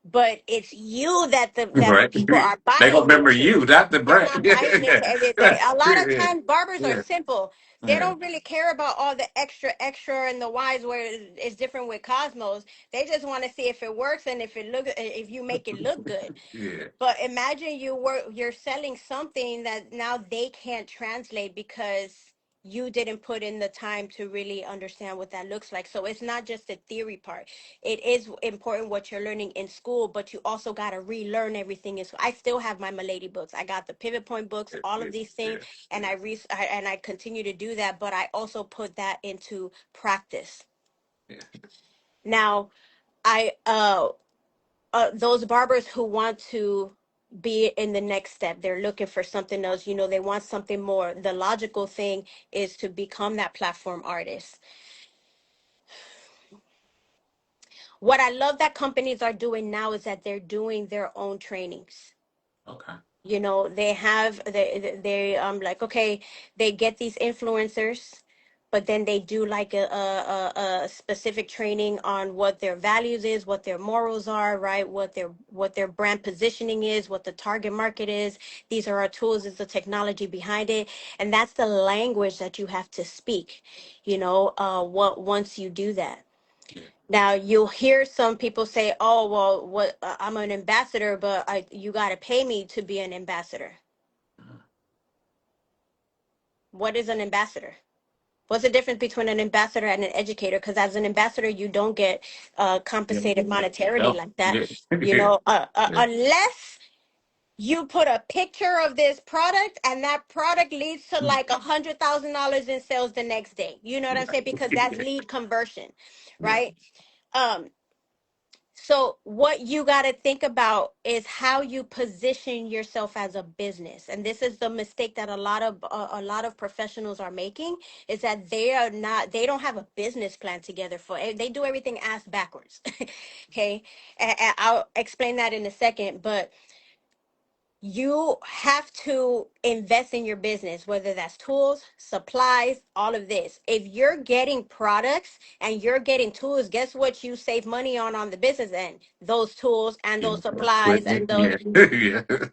but it's you that Right. people are They gonna buying remember into. you, not the They're brand. not buying into everything. Yeah. A lot of Yeah. times barbers are Yeah. simple. They Yeah. don't really care about all the extra and the whys, where it's different with Cosmos. They just want to see if it works, and if you make it look good. Yeah. But imagine you're selling something that now they can't translate because you didn't put in the time to really understand what that looks like. So it's not just the theory part. It is important what you're learning in school, but you also got to relearn everything in school. I still have my Milady books. I got the pivot point books, all Yeah. of these Yeah. things, and Yeah. I continue to do that, but I also put that into practice. Yeah. Now, I those barbers who want to be in the next step, they're looking for something else, they want something more. The logical thing is to become that platform artist. What I love that companies are doing now is that they're doing their own trainings. Okay. They have they like, okay, they get these influencers, but then they do like a specific training on what their values is, what their morals are, right? What their brand positioning is, what the target market is. These are our tools, is the technology behind it, and that's the language that you have to speak, what once you do that. Yeah. Now you'll hear some people say, "Oh, well, what I'm an ambassador, but you got to pay me to be an ambassador." Mhm. What is an ambassador? What's the difference between an ambassador and an educator? Because as an ambassador, you don't get Yeah. compensated monetarily No. like that, Yeah. Yeah. Yeah. unless you put a picture of this product and that product leads to like $100,000 in sales the next day. You know what I'm saying? Because that's Yeah. lead conversion, Yeah. right? Um, So what you got to think about is how you position yourself as a business. And this is the mistake that a lot of professionals are making, is that they don't have a business plan together. They do everything ass backwards. Okay? And I'll explain that in a second, but you have to invest in your business, whether that's tools, supplies, all of this. If you're getting products and you're getting tools, guess what you save money on the business end? Those tools and those supplies and those. Yeah. Yeah.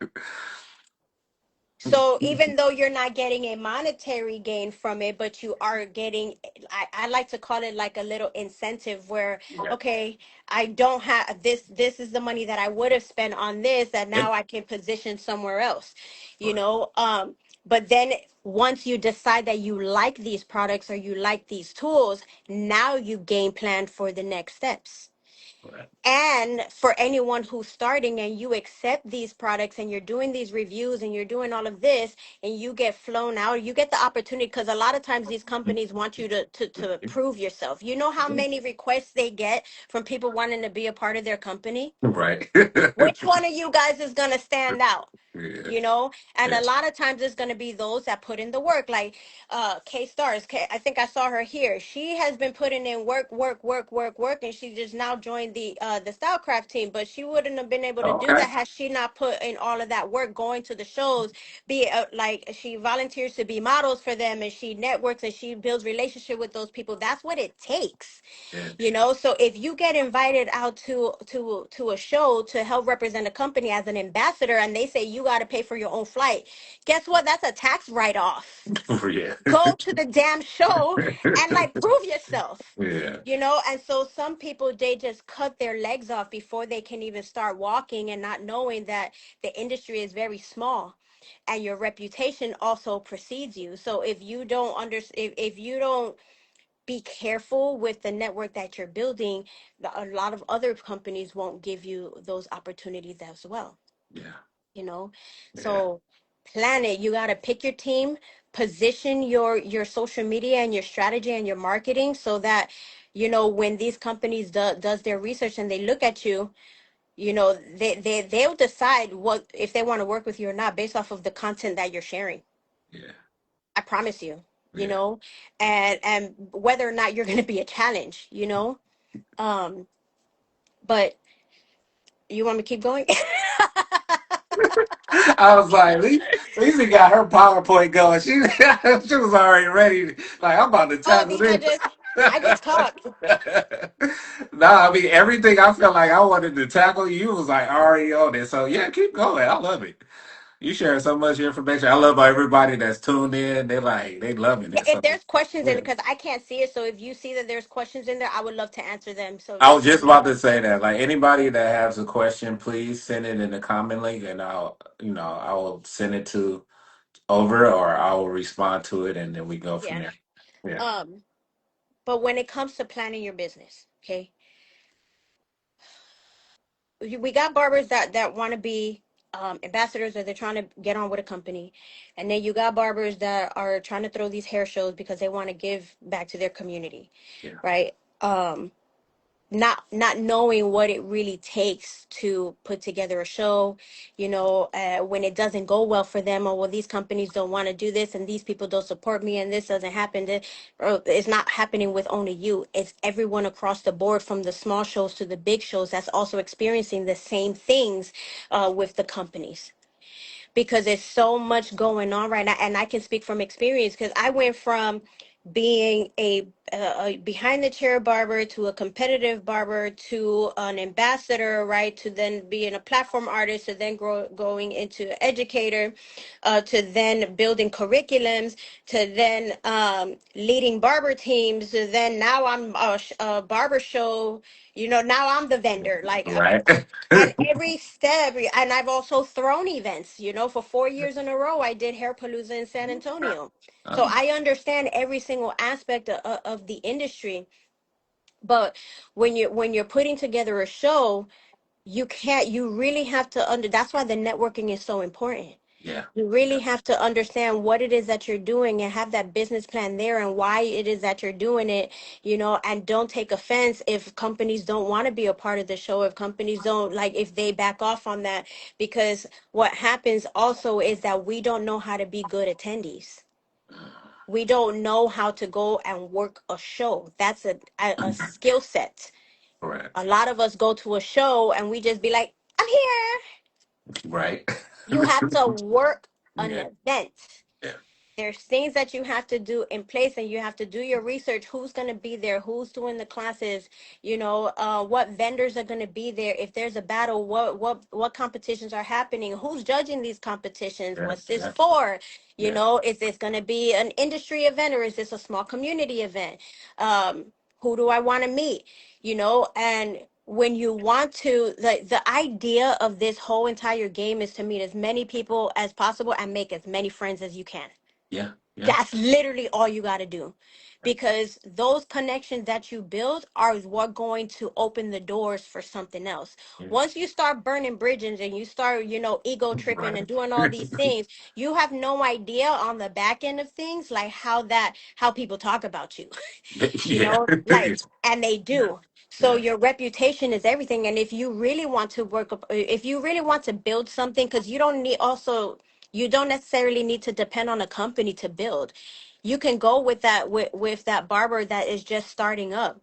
So even though you're not getting a monetary gain from it, but you are getting, I like to call it like a little incentive where, Yeah. okay, I don't have this is the money that I would have spent on this that Yeah. now I can position somewhere else, you Right. know. But then once you decide that you like these products or you like these tools, now you game plan for the next steps. Right. And for anyone who's starting and you accept these products and you're doing these reviews and you're doing all of this and you get flown out, you get the opportunity, because a lot of times these companies want you to prove yourself. You know how many requests they get from people wanting to be a part of their company? Right. Which one of you guys is going to stand out? Yeah. And Yeah. a lot of times it's going to be those that put in the work, like K Stars. I think I saw her here. She has been putting in work, and she just now joined the Stylecraft team, but she wouldn't have been able to do Okay. that had she not put in all of that work, going to the shows, be like she volunteers to be models for them, and she networks and she builds relationship with those people. That's what it takes. Yeah. So if you get invited out to a show to help represent a company as an ambassador, and they say you got to pay for your own flight, guess what? That's a tax write-off. Yeah. Go to the damn show and like prove yourself. Yeah. And so some people, they just cut their legs off before they can even start walking, and not knowing that the industry is very small and your reputation also precedes you. So if you don't be careful with the network that you're building, a lot of other companies won't give you those opportunities as well, Yeah. you know. Yeah. So plan it. You got to pick your team, position your social media and your strategy and your marketing, so that when these companies does their research and they look at you, they'll decide what if they want to work with you or not based off of the content that you're sharing. Yeah. I promise you, you Yeah. know, and whether or not you're going to be a challenge, you know. Um, but you want me to keep going? I was like, Lisa got her PowerPoint going. She she was already ready. Like, I'm about to Oh, tackle because this. I just talk. Nah, I mean everything I felt like I wanted to tackle, you was like already on it. So yeah, keep going. I love it. You sharing so much information. I love everybody that's tuned in. They like they loving Yeah, it. if So there's questions in yeah. it, because I can't see it, so if you see that there's questions in there, I would love to answer them. So I was just let just me about to know. say that. Like anybody that has a question, please send it in the comment link, and I will send it to over, or I will respond to it, and then we go from Yeah. there. Yeah, Um, but when it comes to planning your business, okay, we got barbers that want to be ambassadors, or they're trying to get on with a company, and then you got barbers that are trying to throw these hair shows because they want to give back to their community, yeah, right? Not knowing what it really takes to put together a show, when it doesn't go well for them, or well, these companies don't want to do this, and these people don't support me, and this doesn't happen. Or it's not happening with only you, it's everyone across the board, from the small shows to the big shows, that's also experiencing the same things with the companies, because there's so much going on right now. And I can speak from experience, because I went from being a behind the chair barber to a competitive barber to an ambassador, right, to then being a platform artist, to then going into educator, to then building curriculums, to then leading barber teams, to then now I'm a barber show, now I'm the vendor, like, right. and every step. And I've also thrown events, for 4 years in a row I did Hair Palooza in San Antonio. So Um, I understand every single aspect of the industry. But when you're putting together a show, you really have to that's why the networking is so important. yeah, You yeah, really have to understand what it is that you're doing, and have that business plan there, and why it is that you're doing it, and don't take offense if companies don't want to be a part of the show, if companies don't like, if they back off on that. Because what happens also is that we don't know how to be good attendees. We don't know how to go and work a show. That's a skill set. A correct. lot of us go to a show and we just be like, I'm here. Right. You have to work an Yeah, event. yeah, There's things that you have to do in place, and you have to do your research. Who's going to be there? Who's doing the classes? What vendors are going to be there? If there's a battle, what competitions are happening? Who's judging these competitions? yeah, What's this yeah, for? yeah, Is this going to be an industry event, or is this a small community event? Who do I want to meet? And when you want to, the idea of this whole entire game is to meet as many people as possible and make as many friends as you can. yeah, yeah, That's literally all you got to do, because those connections that you build are what going to open the doors for something else. yeah. Once you start burning bridges and you start, ego tripping Right. and doing all these things, you have no idea on the back end of things, like how people talk about you. Yeah, Like, and they yeah, do. So yeah, your reputation is everything. And if you really want to if you really want to build something, because you don't necessarily need to depend on a company to build. You can go with with that barber that is just starting up.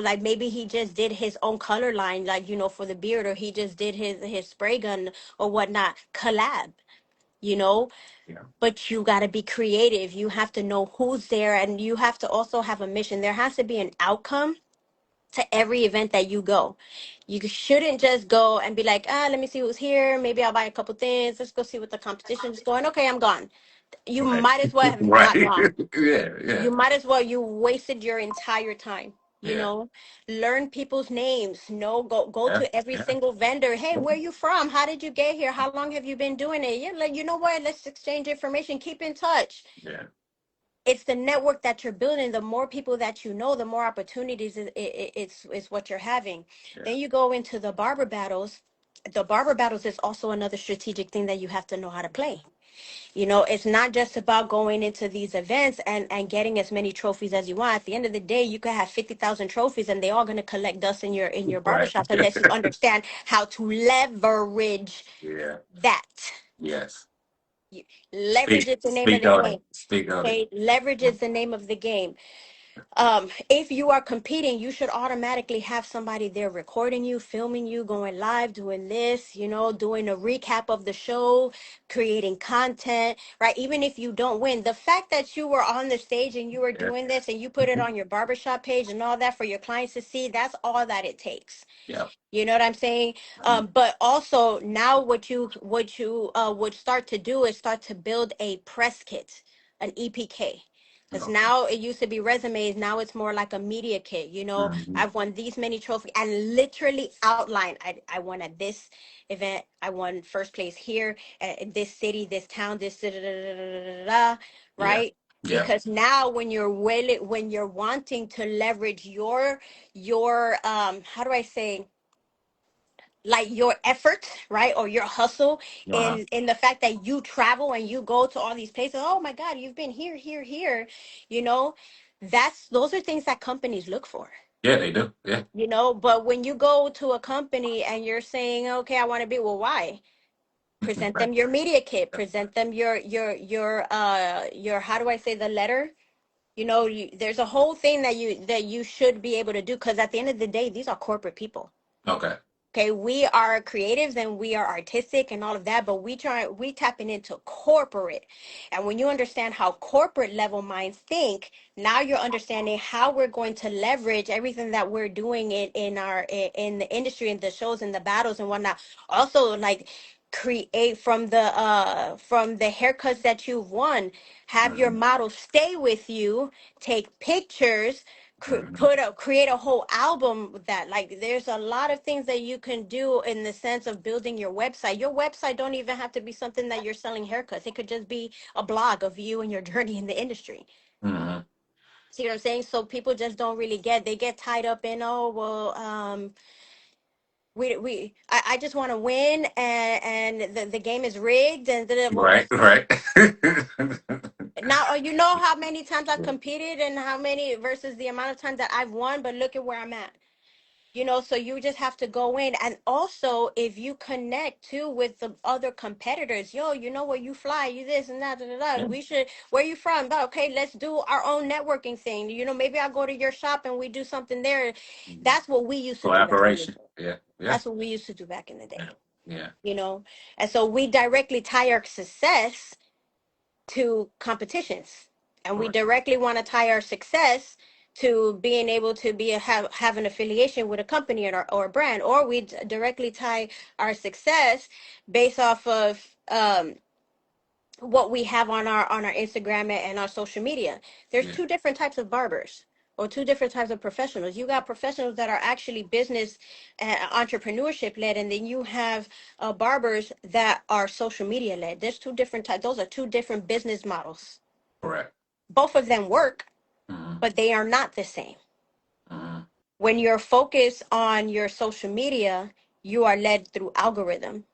Like maybe he just did his own color line, like, for the beard, or he just did his spray gun or whatnot. Collab, you know yeah, but you got to be creative. You have to know who's there, and you have to also have a mission. There has to be an outcome to every event that you go. You shouldn't just go and be like, let me see who's here. Maybe I'll buy a couple things. Let's go see what the competition is going. Okay, I'm gone. You right, might as well have right. not gone. Yeah, yeah, You might as well, you wasted your entire time. yeah, Learn people's names. Go yeah, to every yeah, single vendor. Hey, where you from? How did you get here? How long have you been doing it? Yeah, like, you know what? Let's exchange information. Keep in touch. yeah, It's the network that you're building. The more people that you know, the more opportunities it's what you're having. yeah. Then you go into the barber battles. The barber battles is also another strategic thing that you have to know how to play. It's not just about going into these events and getting as many trophies as you want. At the end of the day, you could have 50,000 trophies, and they all going to collect dust in your Right. barbershop, unless you understand how to leverage Yeah. that. Yes. You- Leverage is the name of Speak the on it. game. Speak on it. Okay, leverage is the name of the game. If you are competing, you should automatically have somebody there recording you, filming you, going live, doing this, doing a recap of the show, creating content, right? Even if you don't win, the fact that you were on the stage and you were Yeah. doing this and you put it on your barbershop page and all that for your clients to see, that's all that it takes. Yeah. You know what I'm saying? Mhm. But also now what you would start to do is start to build a press kit, an EPK. Because Okay. now it used to be resumes, now it's more like a media kit. Mhm. I've won these many trophies and literally outline. I won at this event. I won first place here at this city, this town, this da, da, da, da, da, da, da, da, Yeah. right? Yeah. Because now when you're wanting to leverage your how do I say, like your effort, right, or your hustle Uh-huh. in the fact that you travel and you go to all these places. Oh my God, you've been here, here, here. you know those are things that companies look for. Yeah, they do. Yeah. But when you go to a company and you're saying, okay, I want to be, well, why? Present Right. them your media kit, present them your how do I say, the letter. There's a whole thing that you should be able to do, because at the end of the day, these are corporate people. Okay. Okay, we are creatives and we are artistic and all of that, but we tapping into corporate. And when you understand how corporate level minds think, now you're understanding how we're going to leverage everything that we're doing in the industry and the shows and the battles and whatnot. Also, like, create from the haircuts that you've won, have your Mhm. model stay with you, take pictures, Mhm. create a whole album with that. Like, there's a lot of things that you can do in the sense of building your website don't even have to be something that you're selling haircuts. It could just be a blog of you and your journey in the industry. Mhm. See what I'm saying? So people just don't really they get tied up in, oh well, I just want to win, and the game is rigged, and well, Right. Right. now, you know how many times I've competed and how many versus the amount of times that I've won, but look at where I'm at. So you just have to go in. And also, if you connect too with the other competitors, yo, where you fly, you this and that, da, da, da. Yeah. Where you from? Oh, okay, let's do our own networking thing. Maybe I'll go to your shop and we do something there. Mhm. That's what we used to do back in the Collaboration. day. Yeah. Yeah. That's what we used to do back in the Yeah. day. Yeah. You know, and so we directly tie our success to competitions, and we Correct. directly want to tie our success to being able to have an affiliation with a company or a brand, or we directly tie our success based off of what we have on our Instagram and our social media. There's Yeah. two different types of barbers, or two different types of professionals. You got professionals that are actually business entrepreneurship led, and then you have barbers that are social media led. There's two different types. Those are two different business models. Correct. Both of them work, Mhm. but they are not the same. Mhm. When you're focused on your social media, you are led through algorithm,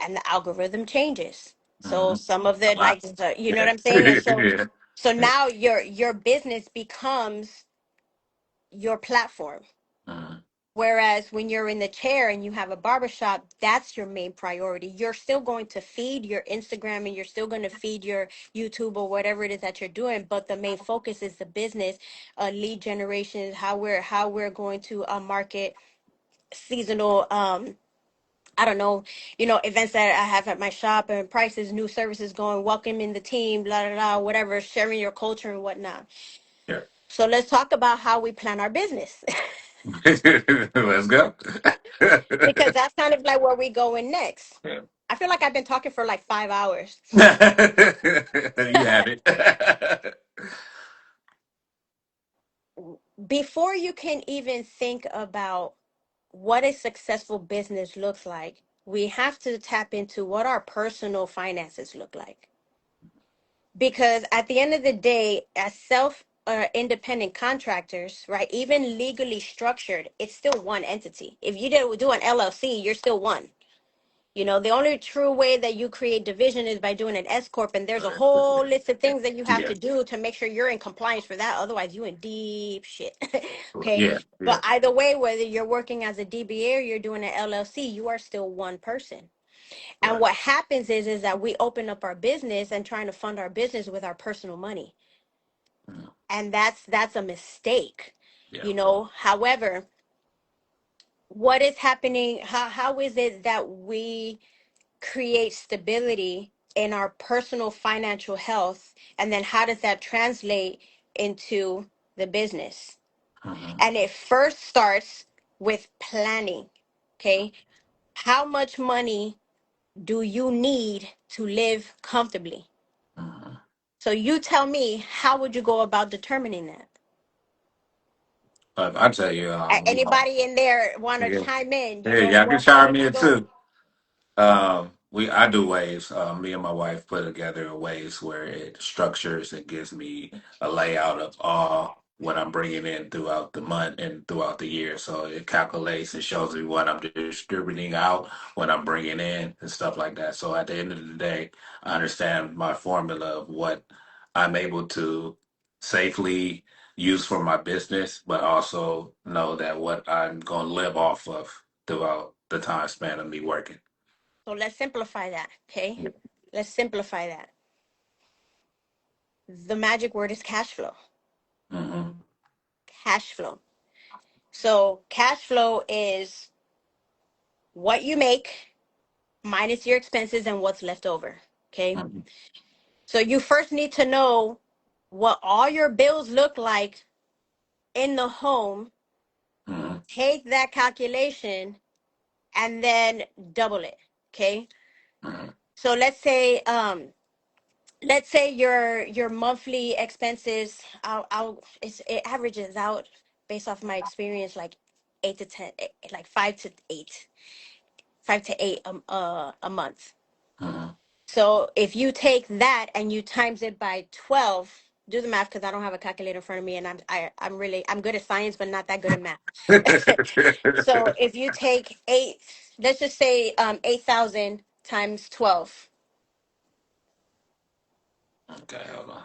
and the algorithm changes. So Mhm. some of A the, lot. like, you know what Yeah. I'm saying? And so Yeah. so Yeah. now your business becomes your platform. Mhm. Whereas when you're in the chair and you have a barbershop, that's your main priority. You're still going to feed your Instagram and you're still going to feed your YouTube or whatever it is that you're doing, but the main focus is the business, lead generation, how we're going to market seasonal I don't know, events that I have at my shop, and prices, new services going, welcoming the team, blah, blah, blah, whatever, sharing your culture and whatnot. Yeah. So let's talk about how we plan our business, Let's go. because that's kind of like where we going next. Yeah. I feel like I've been talking for like 5 hours. You have it. Before you can even think about what a successful business looks like, we have to tap into what our personal finances look like. Because at the end of the day, as self independent contractors, right, even legally structured, it's still one entity. If you do an LLC, you're still one. The only true way that you create division is by doing an S corp, and there's a whole list of things that you have Yeah. to do to make sure you're in compliance for that. Otherwise, you in deep shit. Okay, Yeah. Yeah. but either way, whether you're working as a DBA or you're doing an LLC, you are still one person. And Right. what happens is that we open up our business and trying to fund our business with our personal money. Mhm. And that's a mistake. Yeah. You know, however, what is happening, how is it that we create stability in our personal financial health, and then how does that translate into the business? Hmm. And it first starts with planning. Okay, how much money do you need to live comfortably? Hmm. So you tell me, how would you go about determining that? I tell you, Anybody in there want to yeah, chime in? You yeah, know, y'all can how chime would you in go? too. I do waves. Me and my wife put together waves where it structures and gives me a layout of all what I'm bringing in throughout the month and throughout the year. So it calculates and shows me what I'm distributing out, what I'm bringing in, and stuff like that. So at the end of the day, I understand my formula of what I'm able to safely use for my business, but also know that what I'm going to live off of throughout the time span of me working. So let's simplify that. Okay, let's simplify that. The magic word is cash flow. Mm-hmm. Cash flow. So cash flow is what you make minus your expenses and what's left over. Okay. Mm-hmm. So you first need to know what all your bills look like in the home. Mm-hmm. Take that calculation and then double it. Okay. Mm-hmm. So let's say your monthly expenses, it averages out based off my experience like 8 to 10, like 5 to 8, 5 to 8 a month. Mm-hmm. So if you take that and you times it by 12, do the math because I don't have a calculator in front of me, and I'm good at science but not that good at math. So if you take eight, let's just say 8,000 times 12. Okay, hold on.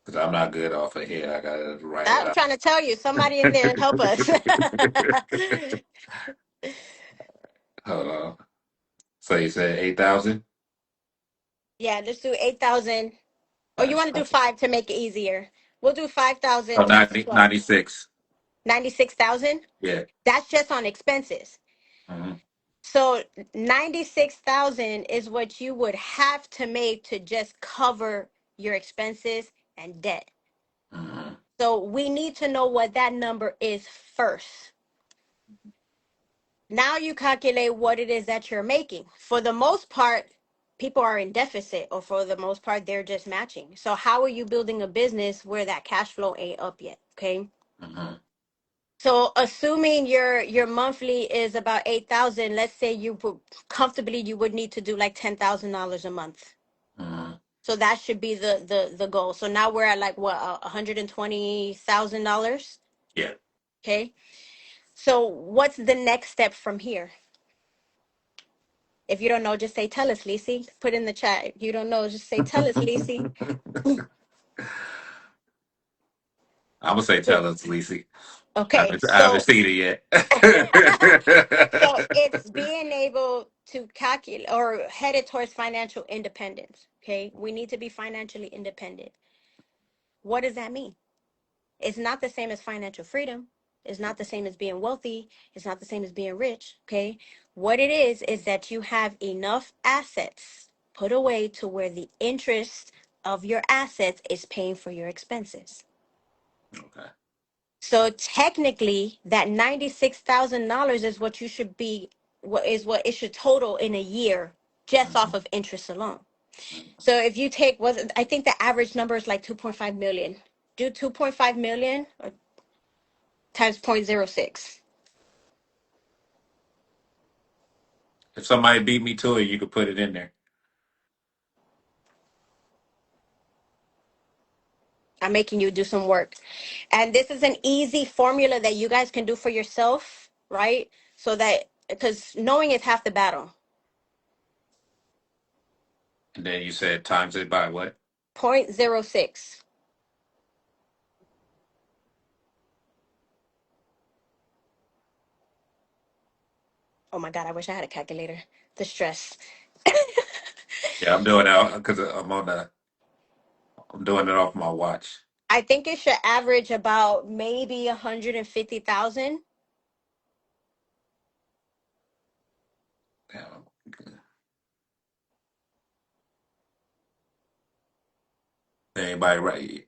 Because I'm not good off of here. I gotta write it I'm out. trying to tell you, somebody in there help us. Hold on. So you said 8,000 Yeah, let's do 8,000. Or you times want to do 5 to make it easier? We'll do 5,000 times 90, 12. 96. 96,000. Yeah. That's just on expenses. Mm-hmm. So 96,000 is what you would have to make to just cover your expenses and debt. Mm-hmm. So we need to know what that number is first. Now you calculate what it is that you're making. For the most part, people are in deficit, or for the most part, they're just matching. So how are you building a business where that cash flow ain't up yet? Okay. Mm-hmm. So assuming your monthly is about 8,000, let's say you would comfortably you would need to do like $10,000 a month. Mm-hmm. So that should be the goal. So now we're at like what, $120,000. Yeah. Okay. So what's the next step from here? If you don't know, just say tell us, Lici. Put in the chat. If you don't know, just say tell us, Lici. I'm gonna say tell us, Lisi. Okay. I haven't So seen it so yet. it's being able to calculate or headed towards financial independence. Okay. We need to be financially independent. What does that mean? It's not the same as financial freedom. It's not the same as being wealthy. It's not the same as being rich. Okay. What it is that you have enough assets put away to where the interest of your assets is paying for your expenses. Okay. So technically, that $96,000 is what you should be, what it should total in a year just Mm-hmm. off of interest alone. So if you take, I think the average number is like 2.5 million. Do 2.5 million or times 0.06. If somebody beat me to it, you could put it in there. I'm making you do some work. And this is an easy formula that you guys can do for yourself, right? So that, because knowing is half the battle. And then you said times it by what? 0.06. Oh my God, I wish I had a calculator. The stress. Yeah, I'm doing it because I'm doing it off my watch. I think it should average about maybe 150,000. Yeah. Anybody right?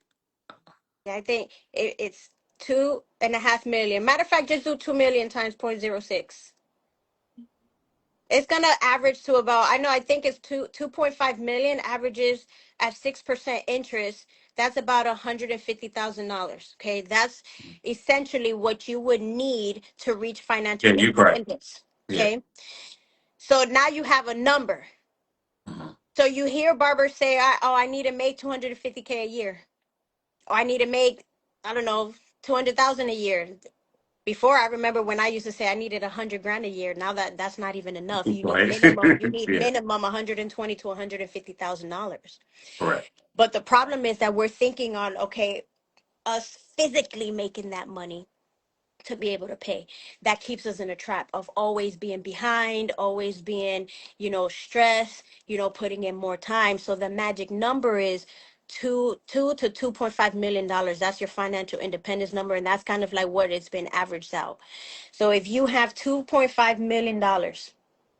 Yeah, I think it's 2.5 million. Matter of fact, just do 2 million times 0.06. It's gonna average to about, I know, I think it's 2.5 million averages at 6% interest. That's about $150,000. Okay, that's essentially what you would need to reach financial Yeah, you're correct. independence. Yeah. Okay, so now you have a number. Mhm. So you hear barbers say, I need to make 250K a year, or I need to make, I don't know, 200,000 a year. Before, I remember when I used to say I needed 100 grand a year. Now that's not even enough. You need Right. minimum. You need Yeah. minimum 120 to $150,000. Correct. But the problem is that we're thinking on, okay, us physically making that money to be able to pay. That keeps us in a trap of always being behind, always being, stressed, putting in more time. So the magic number is two to $2.5 million. That's your financial independence number, and that's kind of like what it's been averaged out. So if you have $2.5 million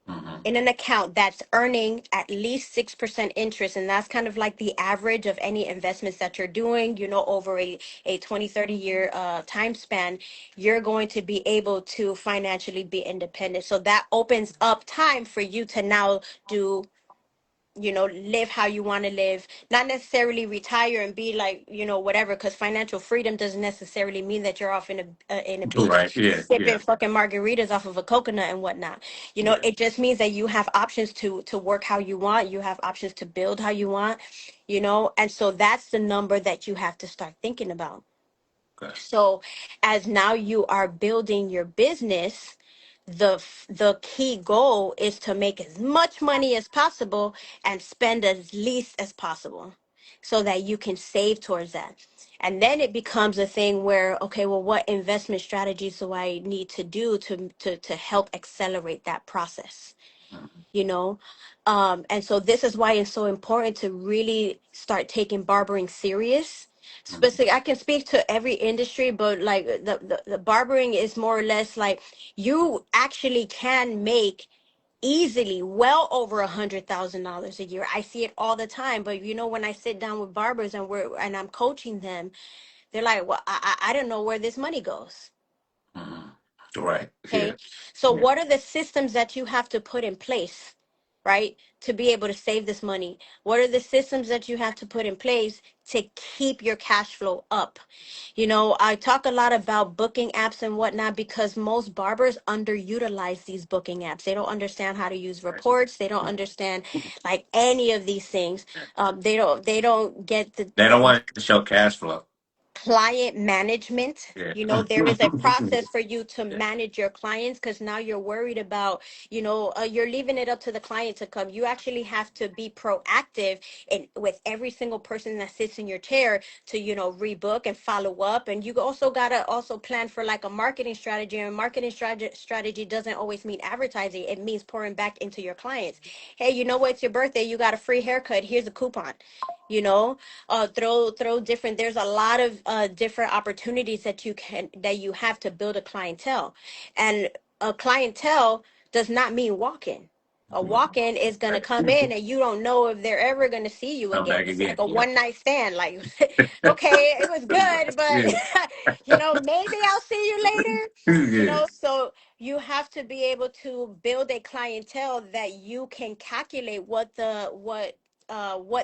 Hmm. in an account that's earning at least 6% interest, and that's kind of like the average of any investments that you're doing, over a 20-30 year time span, you're going to be able to financially be independent. So that opens up time for you to now do, live how you want to live, not necessarily retire and be like, whatever, because financial freedom doesn't necessarily mean that you're off in a beach Right. Yeah. sipping Yeah. fucking margaritas off of a coconut and whatnot. Yeah. It just means that you have options to work how you want, you have options to build how you want, and so that's the number that you have to start thinking about. Okay. So as now you are building your business, the key goal is to make as much money as possible and spend as least as possible so that you can save towards that. And then it becomes a thing where, okay, well, what investment strategies do I need to do to help accelerate that process? Mhm. you know and so this is why it's so important to really start taking barbering serious. Mhm. Specific, I can speak to every industry, but like the barbering is more or less like you actually can make easily well over $100,000 a year. I see it all the time. But when I sit down with barbers and I'm coaching them, they're like, well, I don't know where this money goes. Mhm. Right. Yeah. Okay. So Yeah. what are the systems that you have to put in place, right, to be able to save this money? What are the systems that you have to put in place to keep your cash flow up? I talk a lot about booking apps and whatnot because most barbers underutilize these booking apps. They don't understand how to use Right. reports. They don't understand like any of these things. They don't get They don't the want to show cash flow. client management. Yeah. There is a process for you to Yeah. manage your clients, because now you're worried about, you're leaving it up to the client to come. You actually have to be proactive with every single person that sits in your chair to, rebook and follow up. And you also got to also plan for like a marketing strategy. And marketing strategy doesn't always mean advertising. It means pouring back into your clients. Hey, you know what? It's your birthday. You got a free haircut. Here's a coupon. you know throw different, there's a lot of different opportunities that you have to build a clientele. And a clientele does not mean walk-in. A Mhm. walk-in is going to Right. come in and you don't know if they're ever going to see you Come again. back It's like again. a Yeah. one night stand, like okay, it was good, Yeah. but maybe I'll see you later. Yeah. So you have to be able to build a clientele that you can calculate what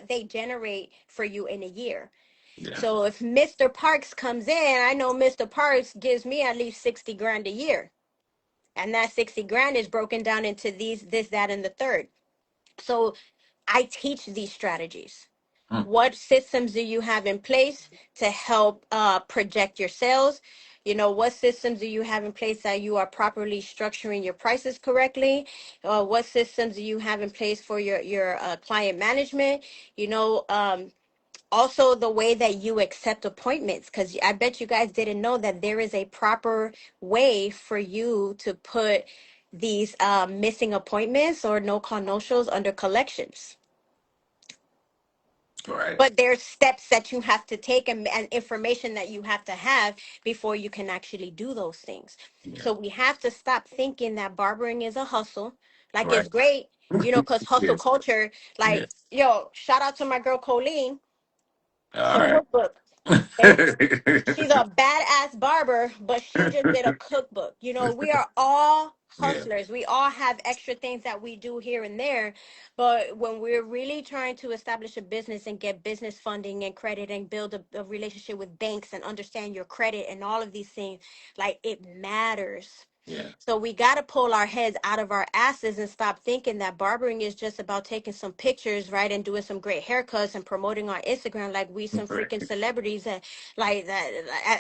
they generate for you in a year. Yeah. So if Mr. Parks comes in, I know Mr. Parks gives me at least 60 grand a year. And that 60 grand is broken down into this, that, and the third. So I teach these strategies. Mm. What systems do you have in place to help project your sales? What systems do you have in place that you are properly structuring your prices correctly? What systems do you have in place for your client management? You know, also the way that you accept appointments, because I bet you guys didn't know that there is a proper way for you to put these missing appointments or no call no shows under collections. Right. But there's steps that you have to take, and information that you have to have before you can actually do those things. Yeah. So we have to stop thinking that barbering is a hustle. Like, it's Right. great, because hustle Yes. culture, Yeah. like, yo, shout out to my girl Colleen, All her right. cookbook. She's a badass barber, but she just did a cookbook. We are all Yeah. hustlers. We all have extra things that we do here and there. But when we're really trying to establish a business and get business funding and credit and build a relationship with banks and understand your credit and all of these things, like, it matters. Yeah. So we got to pull our heads out of our asses and stop thinking that barbering is just about taking some pictures, right, and doing some great haircuts and promoting our Instagram like we some Right. freaking celebrities, and like that,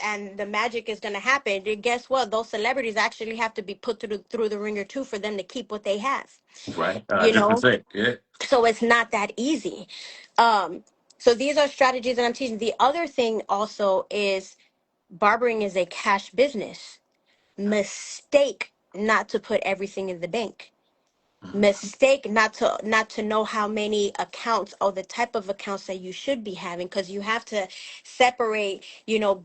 and the magic is going to happen. And guess what? Those celebrities actually have to be put through the ringer too for them to keep what they have. Right. You know, 100%. Yeah. so it's not that easy. Um, so these are strategies that I'm teaching. The other thing also is barbering is a cash business. Mistake not to put everything in the bank. Mhm. Mistake not to know how many accounts or the type of accounts that you should be having, because you have to separate,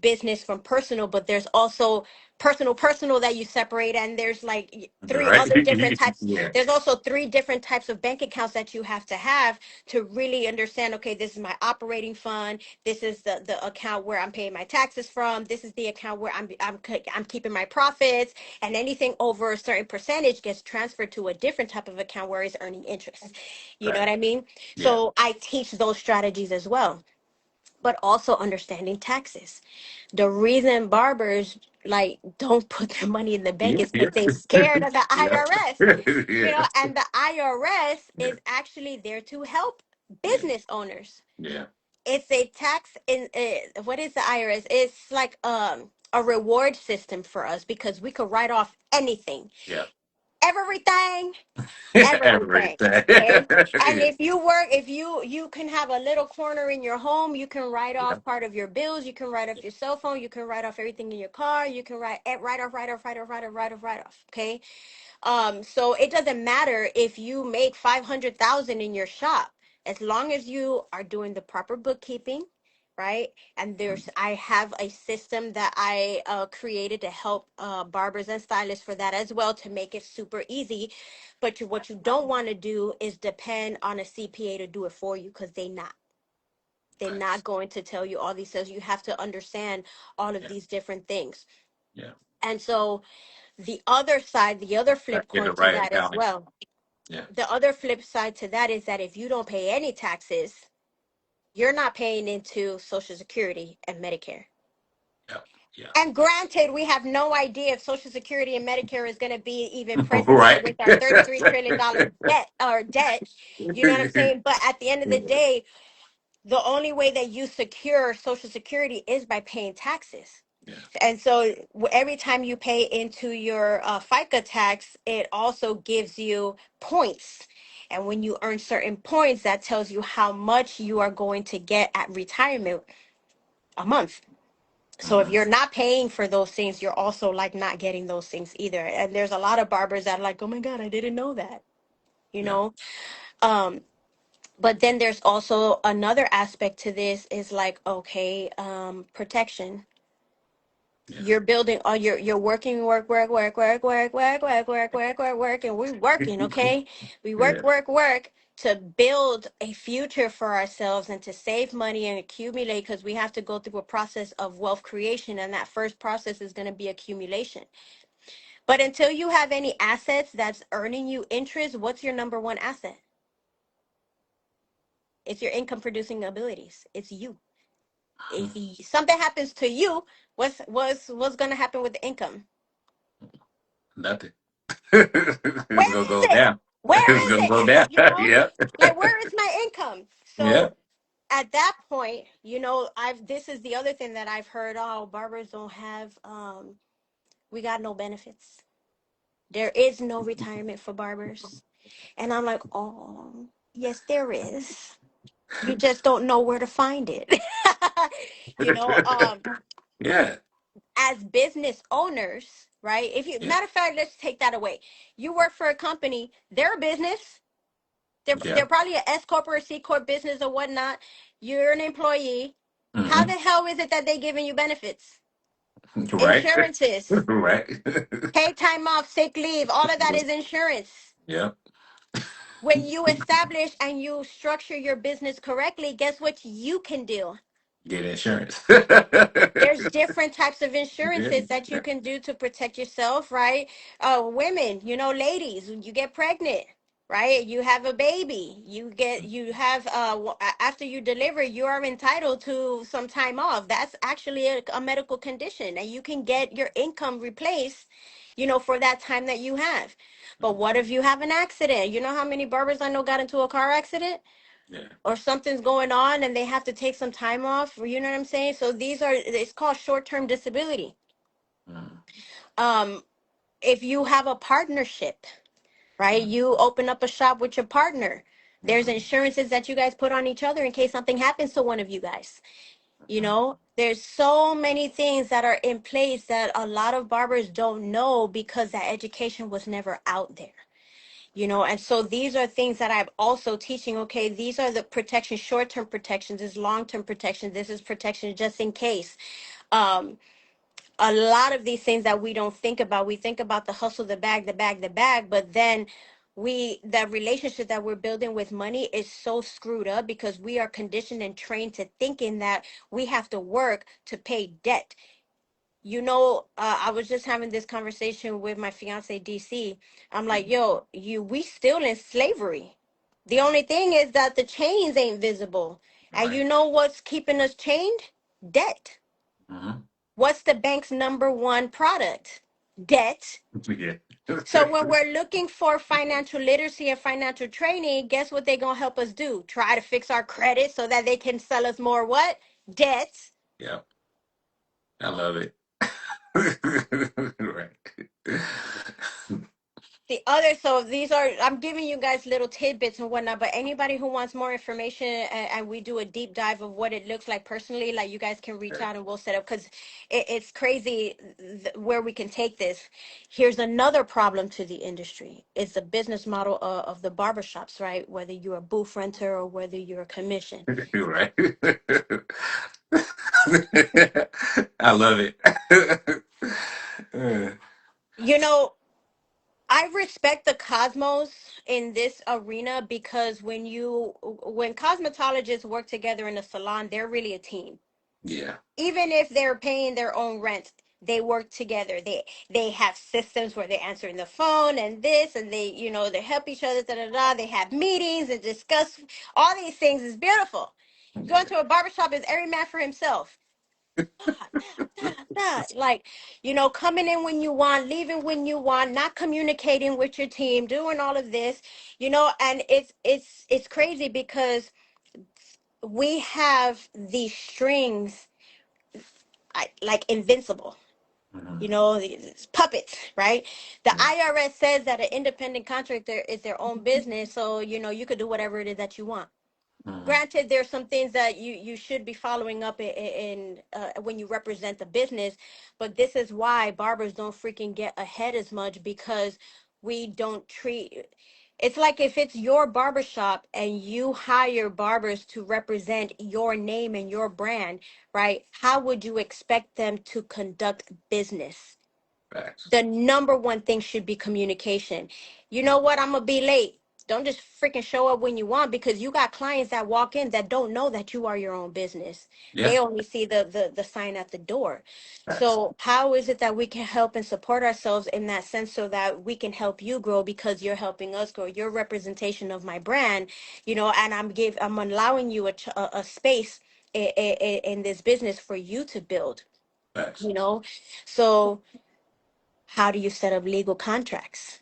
business from personal. But there's also personal that you separate, and there's like three Right. other different types. Yeah. There's also three different types of bank accounts that you have to really understand, okay, this is my operating fund, this is the account where I'm paying my taxes from, this is the account where I'm keeping my profits, and anything over a certain percentage gets transferred to a different type of account where it's earning interest. You know Right. what I mean? Yeah. So I teach those strategies as well, but also understanding taxes. The reason barbers like don't put their money in the bank Yeah. is Yeah. because they're scared of the Yeah. IRS. Yeah. And the IRS Yeah. is actually there to help Yeah. business owners. Yeah. It's a tax in what is the IRS? It's like a reward system for us because we could write off anything, Yeah. everything, everything. Everything. Okay. And Yeah. if you work, if you can have a little corner in your home, you can write Yeah. off part of your bills, you can write off your cell phone, you can write off everything in your car, you can write off. Okay. So it doesn't matter if you make 500,000 in your shop, as long as you are doing the proper bookkeeping, right? And I have a system that I created to help barbers and stylists for that as well, to make it super easy. But what you don't want to do is depend on a CPA to do it for you, because they're not Nice. going to tell you all these things. You have to understand all of Yeah. these different things. Yeah. And so the other side, the other Gotta flip get the coin to right that as accounting. well, Yeah. the other flip side to that is that if you don't pay any taxes, you're not paying into Social Security and Medicare. Yeah. Yeah. And granted, we have no idea if Social Security and Medicare is going to be even present here Right. with our $33 trillion debt. You know what I'm saying? But at the end of the day, the only way that you secure Social Security is by paying taxes. Yeah. And so every time you pay into your FICA tax, it also gives you points. And when you earn certain points, that tells you how much you are going to get at retirement a month. So if Hmm. you're not paying for those things, you're also like not getting those things either. And there's a lot of barbers that are like, oh my God, I didn't know that, you Yeah. know? Um, but then there's also another aspect to this is like, okay, protection. Yeah. You're building all you're working, work, and we're working, okay? We Yeah. work to build a future for ourselves and to save money and accumulate, because we have to go through a process of wealth creation, and that first process is going to be accumulation. But until you have any assets that's earning you interest, what's your number one asset? It's your income producing abilities. It's you. If something happens to you, what's going to happen with the income? Nothing. It's Where gonna is go it? down. Where It's is gonna it? go down. Yeah. Like, where is my income? Yeah. So at that point, I've this is the other thing that I've heard. Oh, barbers don't have we got no benefits. There is no retirement for barbers. And I'm like, oh, yes, there is. You just don't know where to find it. you know, um, Yeah. as business owners. right? If you, Yeah. matter of fact, let's take that away. You work for a company, they're a business. They're Yeah. probably an S corp or a C corp business or whatnot. You're an employee. How Hmm. the hell is it that they giving you benefits, Right. insurances, Right. pay time off, sick leave? All of that is insurance. Yep. When you establish and you structure your business correctly, guess what you can do? Get insurance. There's different types of Yeah. insurances that you can do to protect yourself, right? Women, ladies, when you get pregnant, right? You have a baby, you have after you deliver, you are entitled to some time off. That's actually a medical condition, and you can get your income replaced, for that time that you have. But what if you have an accident? You know how many barbers I know got into a car accident? Yeah. Or something's going on and they have to take some time off, you know what I'm saying? So it's called short-term disability. Mm. um if you have a partnership, right, you open up a shop with your partner, there's Mm-hmm. insurances that you guys put on each other in case something happens to one of you guys. Mm-hmm. There's so many things that are in place that a lot of barbers don't know because that education was never out there. And so these are things that I'm also teaching. Okay, these are the protection, short-term protections, this long-term protection, this is protection just in case. um a lot of these things that we don't think about, we think about the hustle, the bag, but then that relationship that we're building with money is so screwed up because we are conditioned and trained to thinking that we have to work to pay debt. I was just having this conversation with my fiance DC. I'm like, yo, we still in slavery. The Yeah. only thing is that the chains ain't visible. And Right. you know what's keeping us chained? Debt. Mm-hmm. What's the bank's number one product? Debt. Yeah. So when we're looking for financial literacy and financial training, guess what they're gonna help us do? Try to fix our credit so that they can sell us more what? Debt. Yep. I love it. Right. So these are, I'm giving you guys little tidbits and whatnot, but anybody who wants more information, and we do a deep dive of what it looks like personally, like you guys can reach out and we'll set up, because it's crazy where we can take this. Here's another problem to the industry. It's the business model of the barbershops, right? Whether you're a booth renter or whether you're a commission. Right. I love it. Uh, You know, I respect the cosmos in this arena because when cosmetologists work together in a salon, they're really a team. yeah. Even if they're paying their own rent, they work together. They have systems where they're answering the phone and this, and they help each other. Da, da, da. They have meetings and discuss all these things. Is beautiful. Going Yeah. to a barbershop is every man for himself. Like, coming in when you want, leaving when you want, not communicating with your team, doing all of this, and it's crazy because we have these strings, like invincible, Hmm. these puppets, right? The IRS says that an independent contractor is their own business, so you could do whatever it is that you want. Hmm. Granted, there's some things that you should be following up when you represent the business, but this is why barbers don't freaking get ahead as much, because we don't treat it's like if it's your barbershop and you hire barbers to represent your name and your brand, right? How would you expect them to conduct business? Facts. The number one thing should be communication. You know what? I'm gonna be late. Don't just freaking show up when you want, because you got clients that walk in that don't know that you are your own business. Yeah. They only see the sign at the door. Facts. So how is it that we can help and support ourselves in that sense so that we can help you grow, because you're helping us grow? Your representation of my brand, and I'm allowing you a space in this business for you to build. Facts. You know, so how do you set up legal contracts?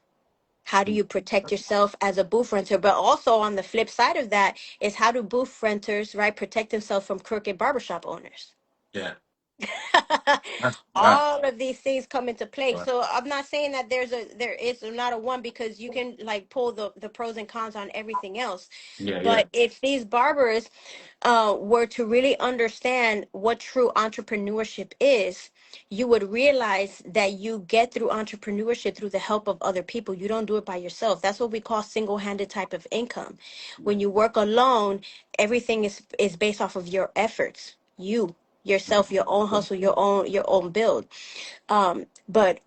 How do you protect yourself as a booth renter? But also on the flip side of that is, how do booth renters, right, protect themselves from crooked barbershop owners? Yeah. Ah, All of these things come into play. right. So I'm not saying that there is not a one, because you can like pull the pros and cons on everything else. Yeah, yeah. But if these barbers were to really understand what true entrepreneurship is, you would realize that you get through entrepreneurship through the help of other people. You don't do it by yourself. That's what we call single-handed type of income. When you work alone, everything is based off of your efforts. You yourself, your own hustle, your own build. But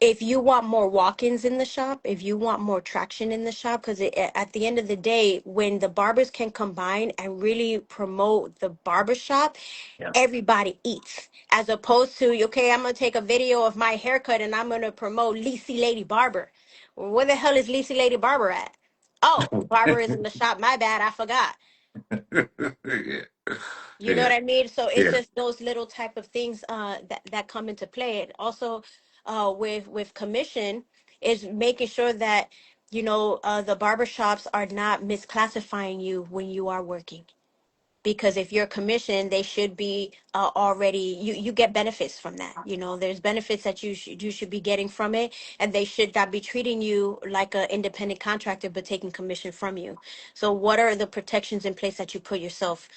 if you want more walk-ins in the shop, if you want more traction in the shop, because at the end of the day, when the barbers can combine and really promote the barbershop, Yeah. everybody eats. As opposed to, okay, I'm gonna take a video of my haircut and I'm gonna promote Lici Lady Barber. Well, where the hell is Lici Lady Barber at? Oh, Barber is in the shop. My bad, I forgot. Yeah. You know Yeah. what I mean? So it's Yeah. just those little type of things that come into play. And also with commission is making sure that the barbershops are not misclassifying you when you are working, because if you're commissioned, they should be already, you get benefits from that. There's benefits that you should be getting from it, and they should not be treating you like an independent contractor but taking commission from you. So what are the protections in place that you put yourself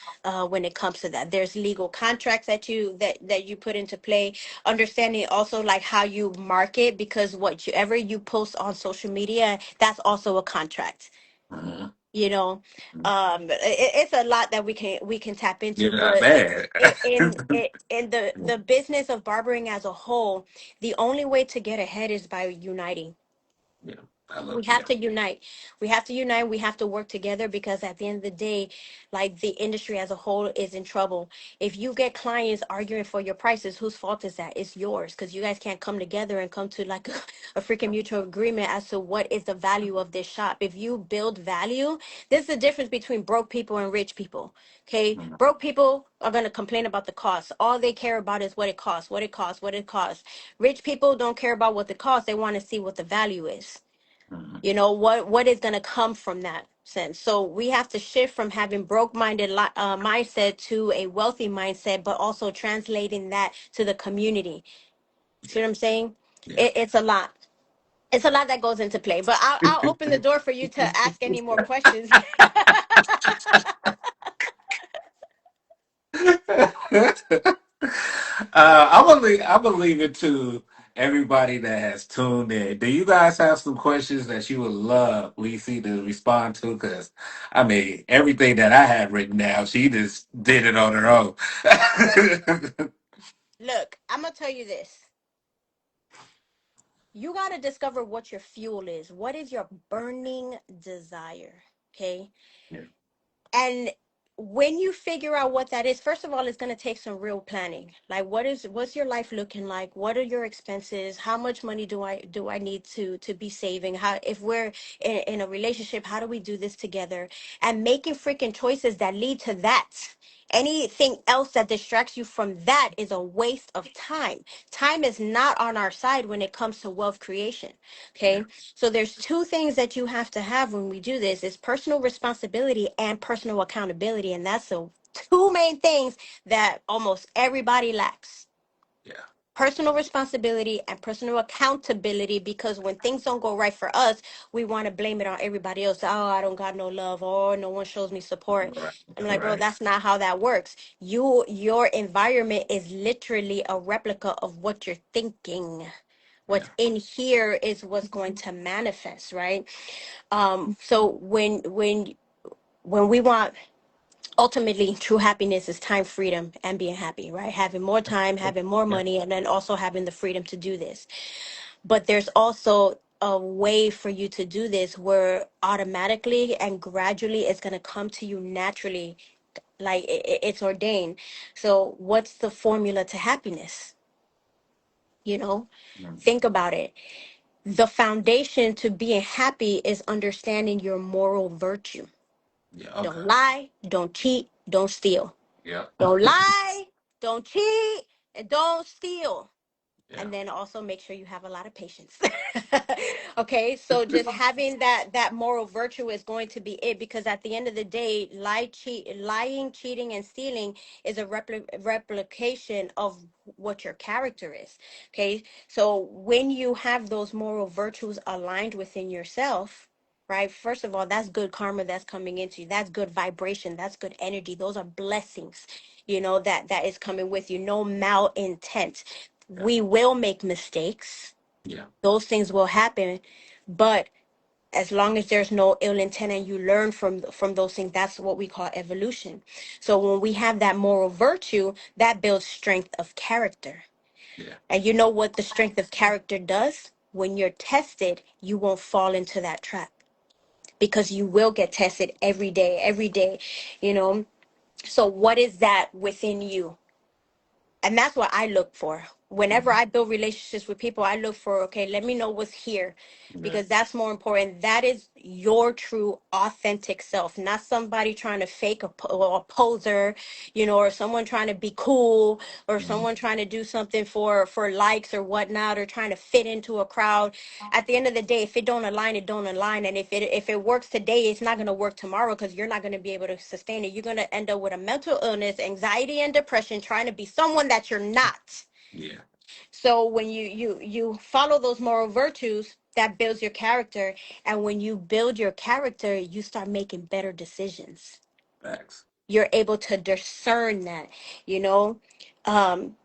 when it comes to that? There's legal contracts that you put into play. Understanding also like how you market, because whatever you post on social media, that's also a contract. Mhm. you know it's a lot that we can tap into, Yeah, but bad. in the business of barbering as a whole, the only way to get ahead is by uniting. Yeah, I love. We have Yeah. to unite. We have to work together, because at the end of the day, like, the industry as a whole is in trouble. If you get clients arguing for your prices, whose fault is that? It's yours, because you guys can't come together and come to like a freaking mutual agreement as to what is the value of this shop. If you build value, this is the difference between broke people and rich people. Okay, Mhm. broke people are going to complain about the cost. All they care about is what it costs, what it costs, what it costs. Rich people don't care about what the cost. They want to see what the value is. Mhm. What is going to come from that sense. So we have to shift from having broke minded mindset to a wealthy mindset, but also translating that to the community. See Yeah. what I'm saying? Yeah. It's a lot. It's a lot that goes into play, but I'll open the door for you to ask any more questions. I'm gonna leave it to everybody that has tuned in. Do you guys have some questions that you would love Lisi to respond to? Because I mean, everything that I had written down, she just did it on her own. Look, I'm gonna tell you this. You got to discover what your fuel is. What is your burning desire? Okay. Yeah. And when you figure out what that is, first of all, it's going to take some real planning. Like, what's your life looking like? What are your expenses? How much money do I need to be saving? How, if we're in a relationship, how do we do this together? And making freaking choices that lead to that. Anything else that distracts you from that is a waste of time. Time is not on our side when it comes to wealth creation. Yeah. Okay. So there's two things that you have to have when we do this: is personal responsibility and personal accountability. And that's the two main things that almost everybody lacks: Yeah. personal responsibility and personal accountability. Because when things don't go right for us, we want to blame it on everybody else. Oh, I don't got no love, or no one shows me support. Right. I'm like, bro, Right. that's not how that works. Your environment is literally a replica of what you're thinking. Yeah. What's in here is what's going to manifest, right? So when we want, ultimately, true happiness is time freedom and being happy, right? Having more time, having more Yeah. money, and then also having the freedom to do this. But there's also a way for you to do this where automatically and gradually it's going to come to you naturally, like it's ordained. So what's the formula to happiness? you know Mhm. think about it. The foundation to being happy is understanding your moral virtue. Yeah. Don't Okay. lie, don't cheat, don't steal. Yeah. Don't lie, don't cheat, and don't steal. Yeah. And then also make sure you have a lot of patience. Okay, so just having that moral virtue is going to be it, because at the end of the day, lying, cheating, and stealing is a replication of what your character is. Okay, so when you have those moral virtues aligned within yourself, right, first of all, that's good karma that's coming into you, that's good vibration, that's good energy, those are blessings, that is coming with you, no malintent. Yeah. We will make mistakes, Yeah. those things will happen, but as long as there's no ill intent and you learn from those things, that's what we call evolution. So when we have that moral virtue, that builds strength of character. Yeah. And you know what the strength of character does? When you're tested, you won't fall into that trap, because you will get tested every day, you know. So what is that within you? And that's what I look for. Whenever Mhm. I build relationships with people, I look for, okay, let me know what's here, Yeah. because that's more important. That is your true authentic self, not somebody trying to fake or a poser, or someone trying to be cool, or Mhm. someone trying to do something for likes or whatnot, or trying to fit into a crowd. At the end of the day, if it don't align, it don't align. And if it works today, it's not going to work tomorrow, because you're not going to be able to sustain it. You're going to end up with a mental illness, anxiety, and depression, trying to be someone that you're not. Yeah. So when you follow those moral virtues, that builds your character. And when you build your character, you start making better decisions. Facts. You're able to discern that, you know. Um,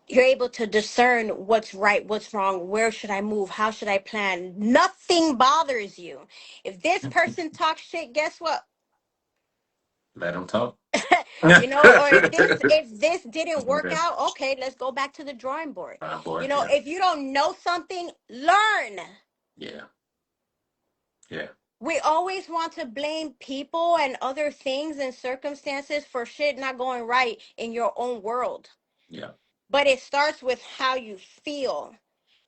you're able to discern what's right, what's wrong, where should I move, how should I plan. Nothing bothers you. If this person talks shit, guess what? Let them talk. Or if this didn't work Yeah. out, okay, let's go back to the drawing board. Board. Yeah. If you don't know something, learn. Yeah. Yeah. We always want to blame people and other things and circumstances for shit not going right in your own world. Yeah. But it starts with how you feel.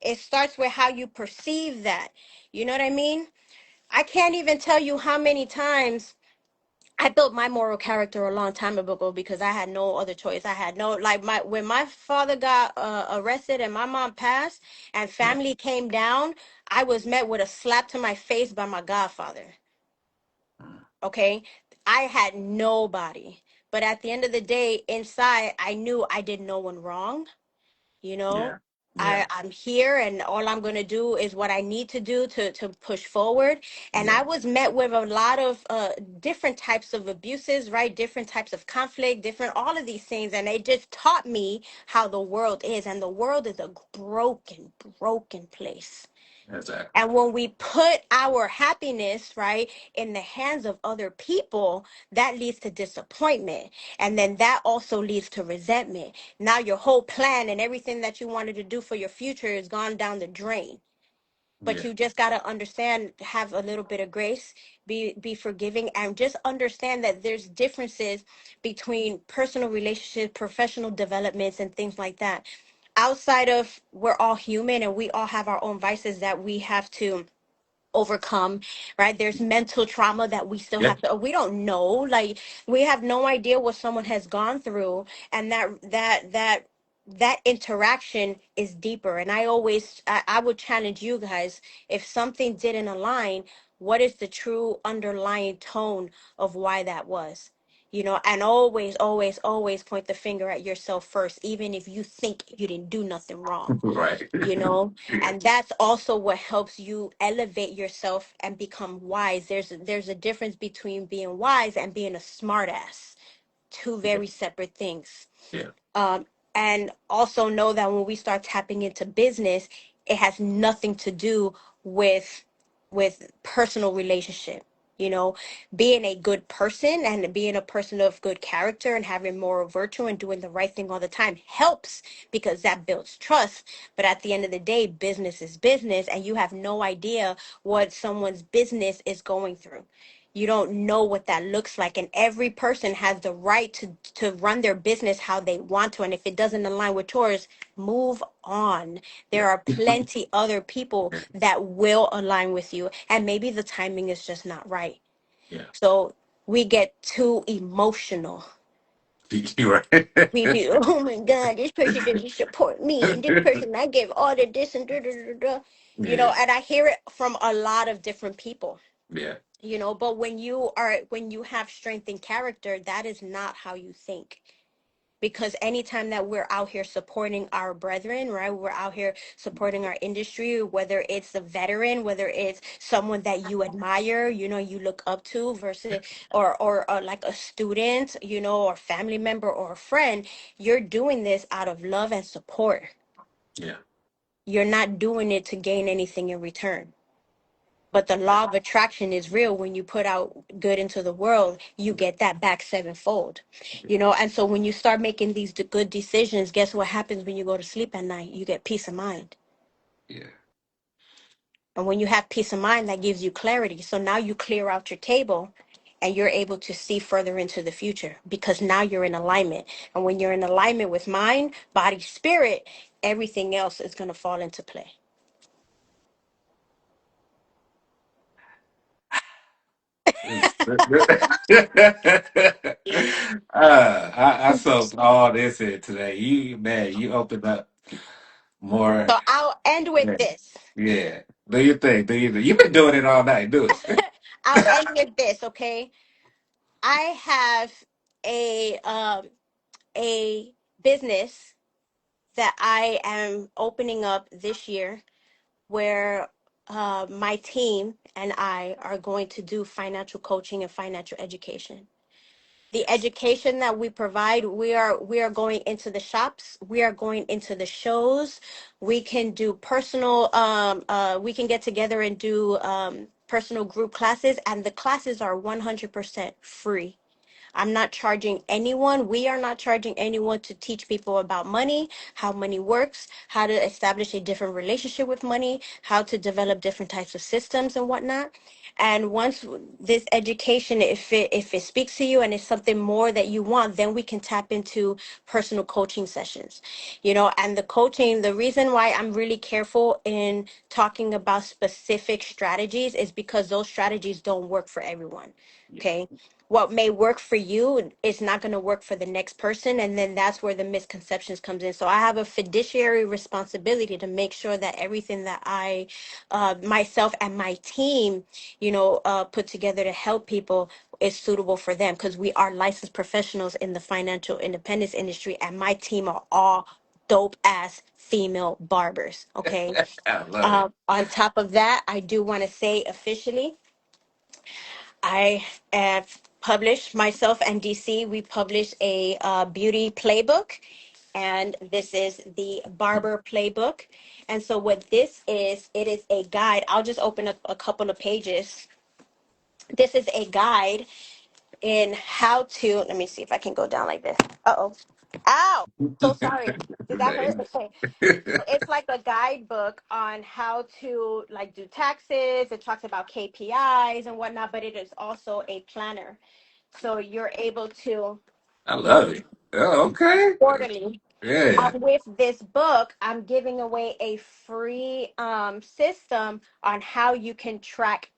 It starts with how you perceive that. You know what I mean? I can't even tell you how many times I built my moral character a long time ago, because I had no other choice. I had no, like, my when my father got arrested and my mom passed and Yeah. family came down, I was met with a slap to my face by my godfather. Mm. Okay? I had nobody. But at the end of the day, inside, I knew I did no one wrong. you know Yeah. Yeah. I'm here, and all I'm going to do is what I need to do to push forward. And I Yeah. was met with a lot of different types of abuses, right, different types of conflict, different, all of these things, and it just taught me how the world is. And the world is a broken place. Exactly. And when we put our happiness, right, in the hands of other people, that leads to disappointment. And then that also leads to resentment. Now your whole plan and everything that you wanted to do for your future is gone down the drain. But Yeah. you just got to understand, have a little bit of grace, be forgiving, and just understand that there's differences between personal relationships, professional developments, and things like that. Outside of, we're all human and we all have our own vices that we have to overcome, right? There's mental trauma that we still Yeah. have to, we don't know, like, we have no idea what someone has gone through. And that interaction is deeper. And I would challenge you guys, if something didn't align, what is the true underlying tone of why that was? And always point the finger at yourself first, even if you think you didn't do nothing wrong. Right. you know Yeah. and that's also what helps you elevate yourself and become wise. There's a difference between being wise and being a smart ass. Two Yeah. very separate things. Yeah. And also know that when we start tapping into business, it has nothing to do with personal relationship. Being a good person and being a person of good character and having moral virtue and doing the right thing all the time helps, because that builds trust. But at the end of the day, business is business, and you have no idea what someone's business is going through. You don't know what that looks like, and every person has the right to run their business how they want to. And if it doesn't align with yours, move on. There Yeah. are plenty other people Yeah. that will align with you, and maybe the timing is just not right. Yeah. So we get too emotional. You We right. be, oh my God, this person doesn't support me, and this person I give all the this and da da da da. Yeah, And I hear it from a lot of different people. yeah, But when you have strength in character, that is not how you think. Because anytime that we're out here supporting our brethren, right, we're out here supporting our industry, whether it's a veteran, whether it's someone that you admire, you look up to, versus or like a student, or family member or a friend, you're doing this out of love and support. yeah, You're not doing it to gain anything in return. But the law of attraction is real. When you put out good into the world, you get that back sevenfold. And so when you start making these good decisions, guess what happens when you go to sleep at night? You get peace of mind. yeah, And when you have peace of mind, that gives you clarity. So now you clear out your table and you're able to see further into the future because now you're in alignment. And when you're in alignment with mind, body, spirit, everything else is going to fall into play. I soaked all this in today. You opened up more. So I'll end with Yeah, this. yeah. Do your thing. Do your thing. You've been doing it all night. Do it. I'll end with this, okay? I have a business that I am opening up this year where my team and I are going to do financial coaching and financial education. The Yes. education that we provide, we are going into the shops, we are going into the shows. We can do personal we can get together and do personal group classes, and the classes are 100% free. I'm not charging anyone. We are not charging anyone to teach people about money, how money works, how to establish a different relationship with money, how to develop different types of systems and whatnot. And once this education, if it speaks to you and it's something more that you want, then we can tap into personal coaching sessions. And the coaching, the reason why I'm really careful in talking about specific strategies is because those strategies don't work for everyone. Yeah. Okay, what may work for you is not going to work for the next person, and then that's where the misconceptions comes in. So I have a fiduciary responsibility to make sure that everything that I myself and my team put together to help people is suitable for them, because we are licensed professionals in the financial independence industry, and my team are all dope ass female barbers. Okay. I love it. On top of that, I do want to say officially, I have published, myself and DC, we published a beauty playbook, and this is the barber playbook. And so what this is, it is a guide. I'll just open up a couple of pages. This is a guide in how to, let me see if I can go down like this. Uh-oh. Ow. So sorry. Did that hurt? Nice. Okay. It's like a guidebook on how to like do taxes. It talks about KPIs and whatnot, but it is also a planner. So you're able to I do love it. Oh, okay. quarterly. Yeah. With this book, I'm giving away a free system on how you can track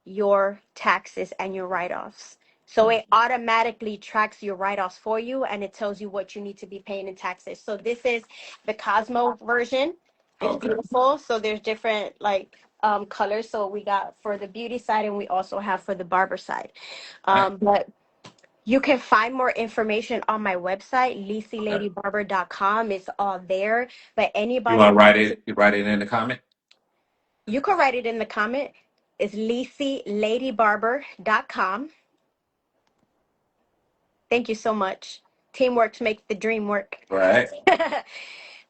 your taxes and your write-offs. So it automatically tracks your write-offs for you, and it tells you what you need to be paying in taxes. So this is the Cosmo version. It's Okay. beautiful. So there's different like colors. So we got for the beauty side, and we also have for the barber side. All right. But you can find more information on my website, Okay. LiciLadyBarber.com. It's all there. But You anybody want to that write it? You write it in the comment. you can write it in the comment. It's LiciLadyBarber.com. Thank you so much. Teamwork to make the dream work. Right.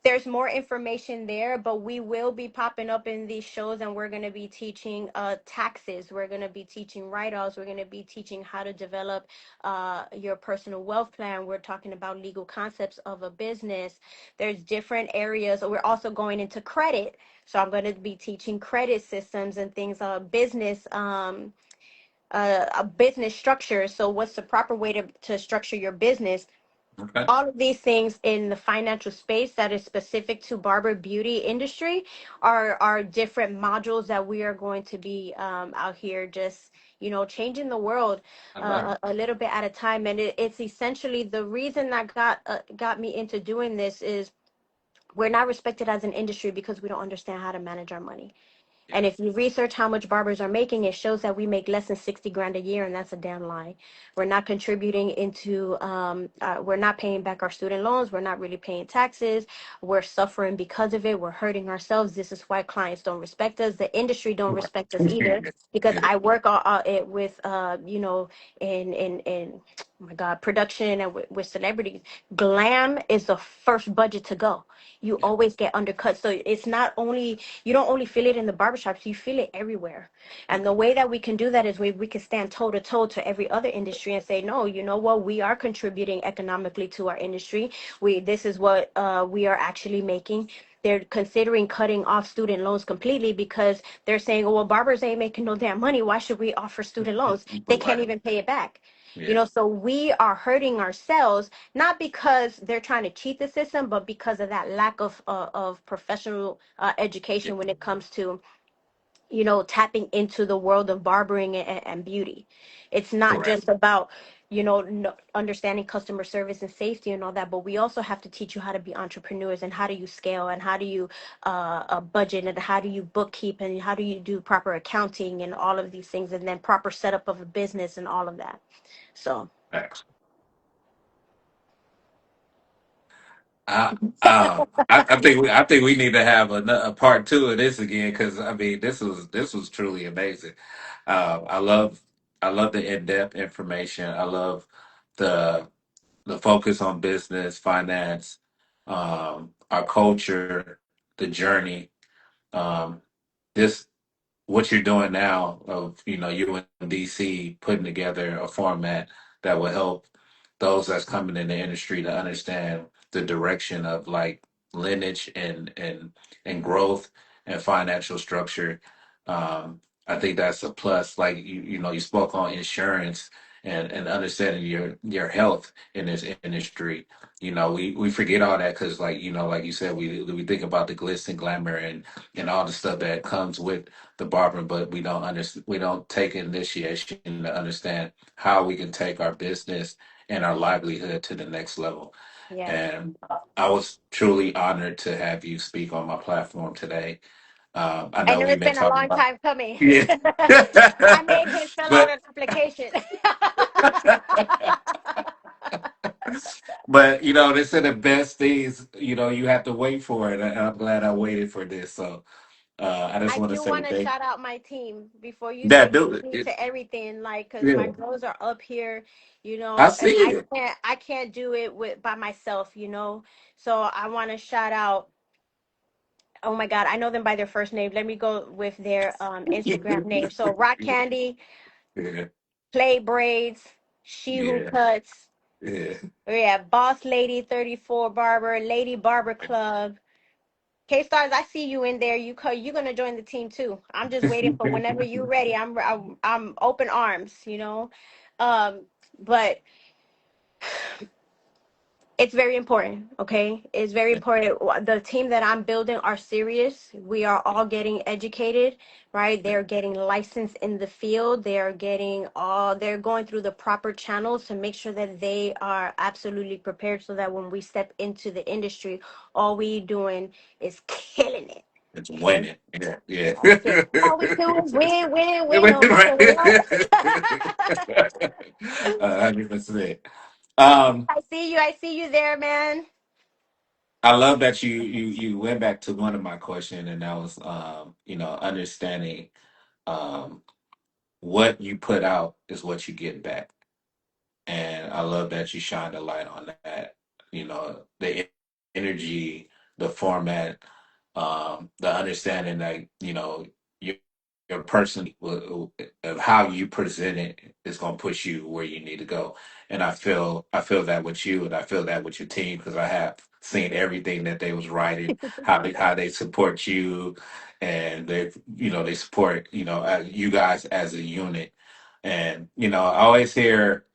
There's more information there, but we will be popping up in these shows, and we're going to be teaching taxes. We're going to be teaching write-offs. We're going to be teaching how to develop your personal wealth plan. We're talking about legal concepts of a business. There's different areas. We're also going into credit. So I'm going to be teaching credit systems and things, a business structure. So what's the proper way to structure your business? Okay. All of these things in the financial space that is specific to barber beauty industry are different modules that we are going to be out here just changing the world I love a little bit at a time. And it's essentially the reason that got me into doing this is we're not respected as an industry because we don't understand how to manage our money. it. And Yeah. if you research how much barbers are making, it shows that we make less than 60 grand a year, and that's a damn lie. We're not contributing into, we're not paying back our student loans. We're not really paying taxes. We're suffering because of it. We're hurting ourselves. This is why clients don't respect us. The industry don't respect us either because Yeah. I work it with, in oh my God, production and with celebrities. Glam is the first budget to go. You Yeah. always get undercut. So it's not only you don't only feel it in the barbershops, you feel it everywhere. And the way that we can do that is we can stand toe to toe to every other industry and say, no, you know what, we are contributing economically to our industry. This is what we are actually making. They're considering cutting off student loans completely because they're saying, oh, well, barbers ain't making no damn money. Why should we offer student loans? They can't Right. even pay it back. Yeah. So we are hurting ourselves, not because they're trying to cheat the system, but because of that lack of professional Yeah. education when it comes to tapping into the world of barbering and beauty. It's not Correct. just about understanding customer service and safety and all that, but we also have to teach you how to be entrepreneurs and how do you scale and how do you budget and how do you bookkeep and how do you do proper accounting and all of these things, and then proper setup of a business and all of that. So Thanks. I, I think we need to have a part two of this again because I mean this was truly amazing. I love the in depth information. I love the the focus on business, finance, our culture, the journey. Um, this what you're doing now of you and DC putting together a format that will help those that's coming in the industry to understand the direction of like lineage and growth and financial structure. I think that's a plus. Like you spoke on insurance and understanding your health in this industry. We forget all that because like you said, we think about the glitz and glamour and all the stuff that comes with the barbering, but we don't take initiation to understand how we can take our business and our livelihood to the next level. yes, And I was truly honored to have you speak on my platform today. I I know know we've it's been been a talking long about time coming. yeah, I made him fill out but an application. but they said the best things you have to wait for it, and I'm glad I waited for this. So I just I want to do say want to thank. shout out my team before you Yeah, say do thank me it. to everything, like, because my Yeah, girls are up here, I and see it. I can't do it by myself. So I want to shout out. Oh my God, I know them by their first name. Let me go with their Instagram name. So Rock Candy, Yeah, Play Braids, She Who yeah, Cuts. yeah. We have Boss Lady 34 Barber, Lady Barber Club. K Stars, I see you in there. You're gonna join the team too. I'm just waiting for whenever you're ready. I'm open arms. Um, but it's very important, okay? It's very important. The team that I'm building are serious. We are all getting educated, right? They're getting licensed in the field. They're going through the proper channels to make sure that they are absolutely prepared so that when we step into the industry, all we doing is killing it. It's Okay? winning. Yeah, yeah. That's it. All we do is win, win, It win, went no right. matter what. 100%. Um, I see you there, man. I love that you went back to one of my questions, and that was understanding um what you put out is what you get back. And I love that you shine the light on that. The energy, the format, the understanding that your your person of how you present it is going to push you where you need to go. And I feel that with you, and I feel that with your team because I have seen everything that they was writing, how they support you, and they support you guys as a unit. And I always hear.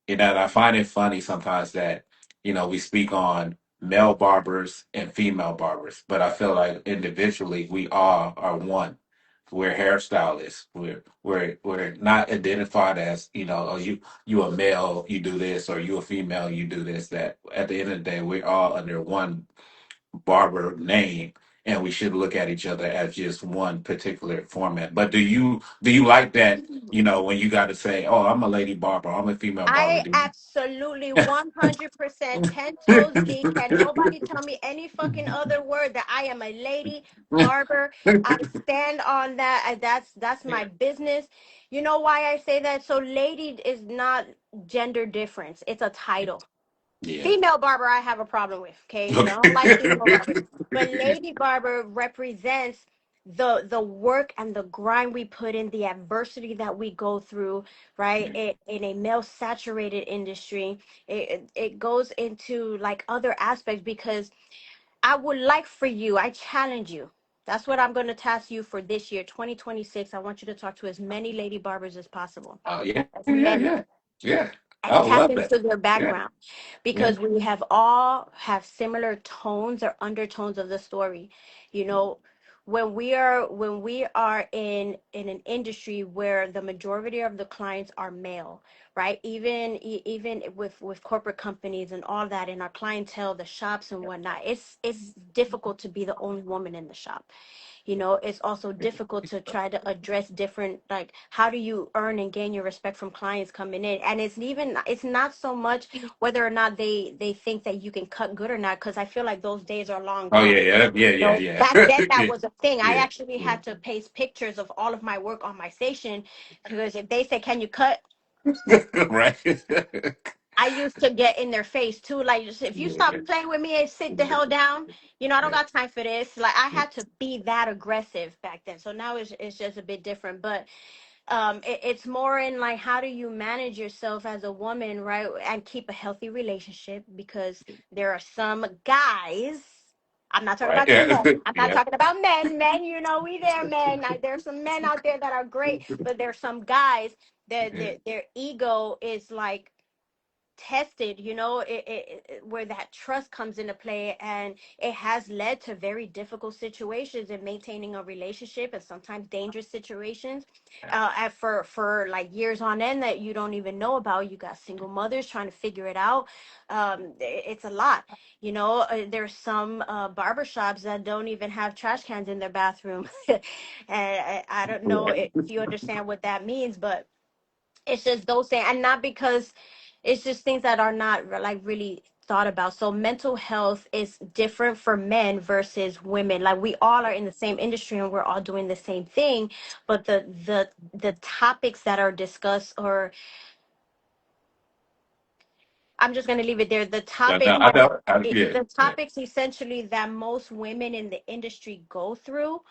I find it funny sometimes that we speak on male barbers and female barbers, but I feel like individually we all are one. We're hairstylists. We're not identified as, oh, you a male, you do this, or you a female, you do this. That at the end of the day, we're all under one barber name, and we should look at each other as just one particular format. But do you like that? When you got to say, "Oh, I'm a lady barber, I'm a female barber." I Do you? absolutely 100% 10 toes deep. Can nobody tell me any fucking other word that I am a lady barber? I stand on that. That's my Yeah, business. You know why I say that? So lady is not gender difference. It's a title. yeah. Female barber I have a problem with. Okay, I don't like female barbers, Okay. but lady barber represents the work and the grind we put in, the adversity that we go through, right? In a male saturated industry, it goes into like other aspects, because I would like for you, I challenge you. That's what I'm going to task you for this year, 2026. I want you to talk to as many lady barbers as possible, Oh, yeah, as yeah, many, yeah, yeah. and I tap love that. into their Yeah, background, yeah, because we have all have similar tones or undertones of the story. you know when we are in an industry where the majority of the clients are male, right? Even with corporate companies and all that, in our clientele, the shops and whatnot, it's difficult to be the only woman in the shop. It's also difficult to try to address different, like, how do you earn and gain your respect from clients coming in? And it's not so much whether or not they think that you can cut good or not, because I feel like those days are long oh, gone. yeah, yeah, yeah, yeah, Back yeah. then that Yeah, was a thing. I yeah, actually yeah. had to paste pictures of all of my work on my station, because if they say, can you cut, Right. I used to get in their face too. Like, just, if you stop Yeah, playing with me and sit the hell down, I don't yeah, got time for this. Like, I yeah. had to be that aggressive back then. So now it's just a bit different. But it's more in like, how do you manage yourself as a woman, right? And keep a healthy relationship, because there are some guys. I'm not talking Right. about you Yeah. men. I'm not Yeah. talking about men. Men, we there, men. There's some men out there that are great, but there's some guys that Yeah. their ego is like tested, where that trust comes into play, and it has led to very difficult situations in maintaining a relationship, and sometimes dangerous situations, for like years on end, that you don't even know about. You got single mothers trying to figure it out. It's a lot. There's some barbershops that don't even have trash cans in their bathroom. And I don't know Yeah. if you understand what that means, but it's just those things, and not because it's just things that are not like really thought about. So mental health is different for men versus women. Like, we all are in the same industry and we're all doing the same thing, but the topics that are discussed, or I'm just going to leave it there. The No, no, topics I know. Yeah. the Yeah. topics essentially that most women in the industry go through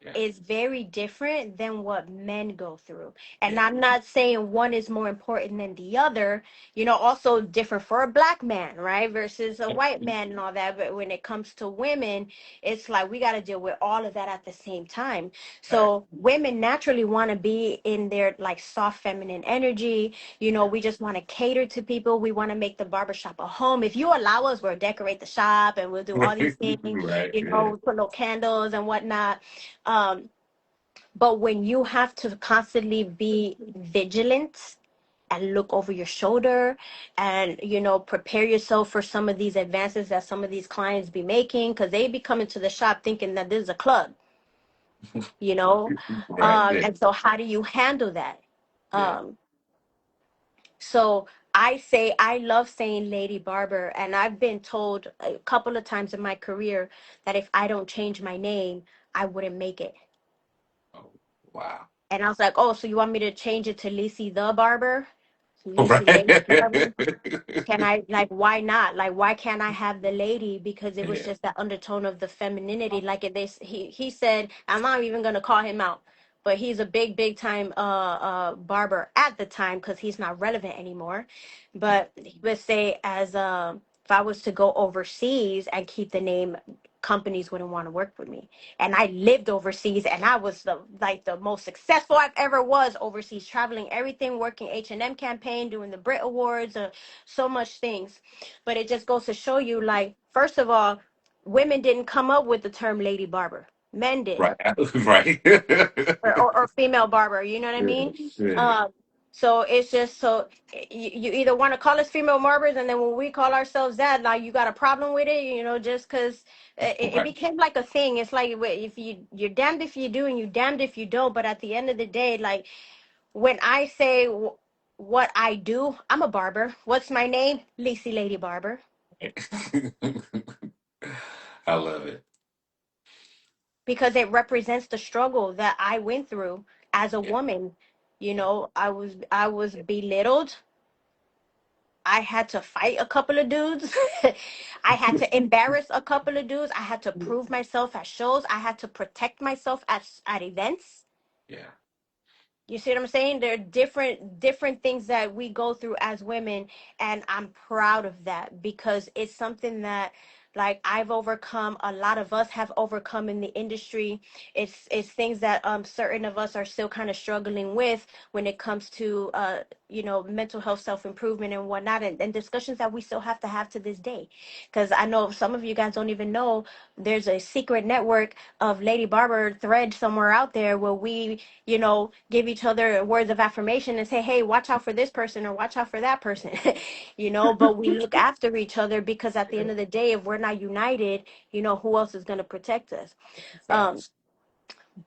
Yeah. is very different than what men go through. And Yeah. I'm not saying one is more important than the other, also different for a black man, right? Versus a white man and all that. But when it comes to women, it's like we got to deal with all of that at the same time. Right. So women naturally want to be in their like soft feminine energy. We just want to cater to people. We want to make the barbershop a home. If you allow us, we'll decorate the shop and we'll do all these things, Right. Yeah. put little candles and whatnot. um, but when you have to constantly be vigilant and look over your shoulder, and prepare yourself for some of these advances that some of these clients be making, because they be coming to the shop thinking that this is a club, you know Right. Yeah. and so how do you handle that? Yeah. um so I love saying lady barber, and I've been told a couple of times in my career that if I don't change my name, I wouldn't make it. Oh, wow. And I was like, oh, so you want me to change it to Lici the Barber? Lici Right. Lady Barber? Can I, like, why not? Like, why can't I have the lady? Because it was Yeah. just that undertone of the femininity. Like, he said, I'm not even going to call him out, but he's a big time barber at the time, because he's not relevant anymore. But he would say, as if I was to go overseas and keep the name companies wouldn't want to work with me. And I lived overseas, and I was the most successful I've ever was overseas, traveling everything, working H&M campaign, doing the Brit Awards, so much things. But it just goes to show you, like, first of all, women didn't come up with the term lady barber. Men did, Right. Right. or female barber. You know what I Yeah. mean? Yeah. Um, so it's just so you either want to call us female barbers, and then when we call ourselves that, like you got a problem with it, just because it Right. became like a thing. It's like if you're damned if you do and you're damned if you don't. But at the end of the day, like when I say what I do, I'm a barber. What's my name? Lici Lady Barber. I love it. Because it represents the struggle that I went through as a Yeah. woman. I was belittled. I had to fight a couple of dudes. I had to embarrass a couple of dudes. I had to prove myself at shows. I had to protect myself at events. Yeah. You see what I'm saying? There are different things that we go through as women, and I'm proud of that because it's something that like I've overcome, a lot of us have overcome in the industry. It's things that certain of us are still kind of struggling with when it comes to mental health, self-improvement and whatnot, and discussions that we still have to this day. Because I know some of you guys don't even know there's a secret network of Lady Barber thread somewhere out there where we give each other words of affirmation and say, hey, watch out for this person or watch out for that person, but we look after each other because at the Yeah. end of the day, if we're not united, who else is going to protect us? Um, Facts.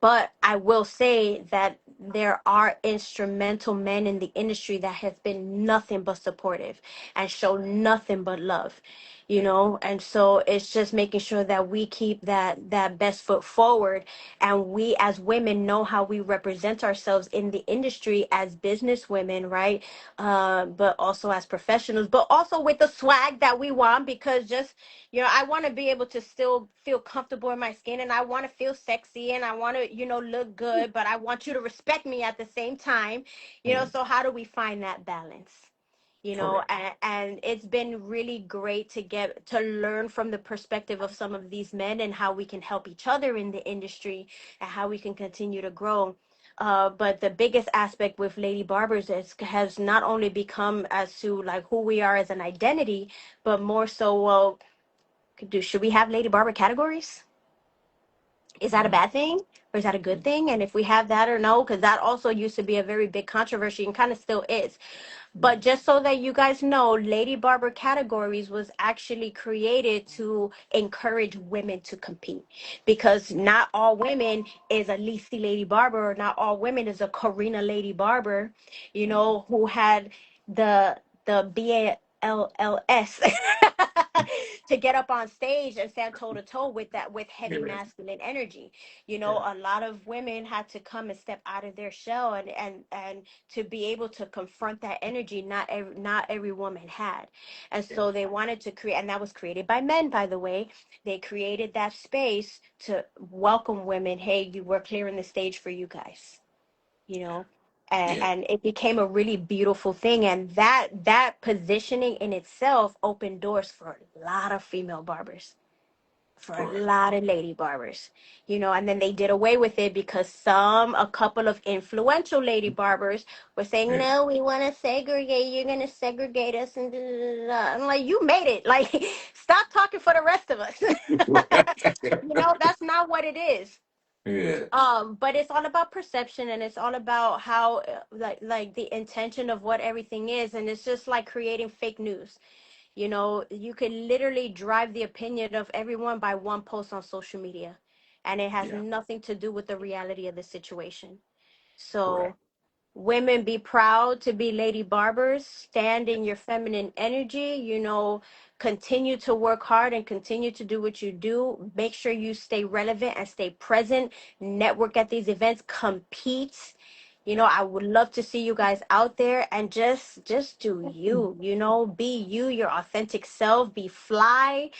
but I will say that there are instrumental men in the industry that have been nothing but supportive and show nothing but love, and so it's just making sure that we keep that best foot forward, and we as women know how we represent ourselves in the industry as business women, right? But also as professionals, but also with the swag that we want, because just I want to be able to still feel comfortable in my skin, and I want to feel sexy, and I want to, look good, but I want you to respect me at the same time. Mm. So how do we find that balance? Correct. And it's been really great to get to learn from the perspective of some of these men and how we can help each other in the industry and how we can continue to grow. But the biggest aspect with Lady Barbers has not only become as to like who we are as an identity, but more so, well, should we have Lady Barber categories? Is that a Mm. bad thing or is that a good thing? And if we have that or no, because that also used to be a very big controversy and kind of still is. Yeah. But just so that you guys know, Lady Barber categories was actually created to encourage women to compete, because not all women is a Lici Lady Barber, or not all women is a Karina Lady Barber, Mm. who had the BALLS to get up on stage and stand toe to toe with that, with heavy Yeah. masculine energy. Yeah. A lot of women had to come and step out of their shell, and to be able to confront that energy, not every woman had. And Yeah. so they wanted to create, and that was created by men, by the way. They created that space to welcome women. Hey, you were clearing the stage for you guys, you know Yeah. and it became a really beautiful thing, and that positioning in itself opened doors for a lot of female barbers, for a Correct. lot of lady barbers, and then they did away with it because a couple of influential lady barbers were saying, Yeah. no, we want to segregate, you're going to segregate us, and da, da, da, da. I'm like, you made it, like, stop talking for the rest of us. That's not what it is. Yeah. But it's all about perception, and it's all about how like the intention of what everything is, and it's just like creating fake news. You could literally drive the opinion of everyone by one post on social media, and it has Yeah. nothing to do with the reality of the situation. Correct. So women, be proud to be lady barbers, stand in your feminine energy, continue to work hard and continue to do what you do. Make sure you stay relevant and stay present, network at these events, compete. Yeah. I would love to see you guys out there, and just do you, be you, your authentic self, be fly,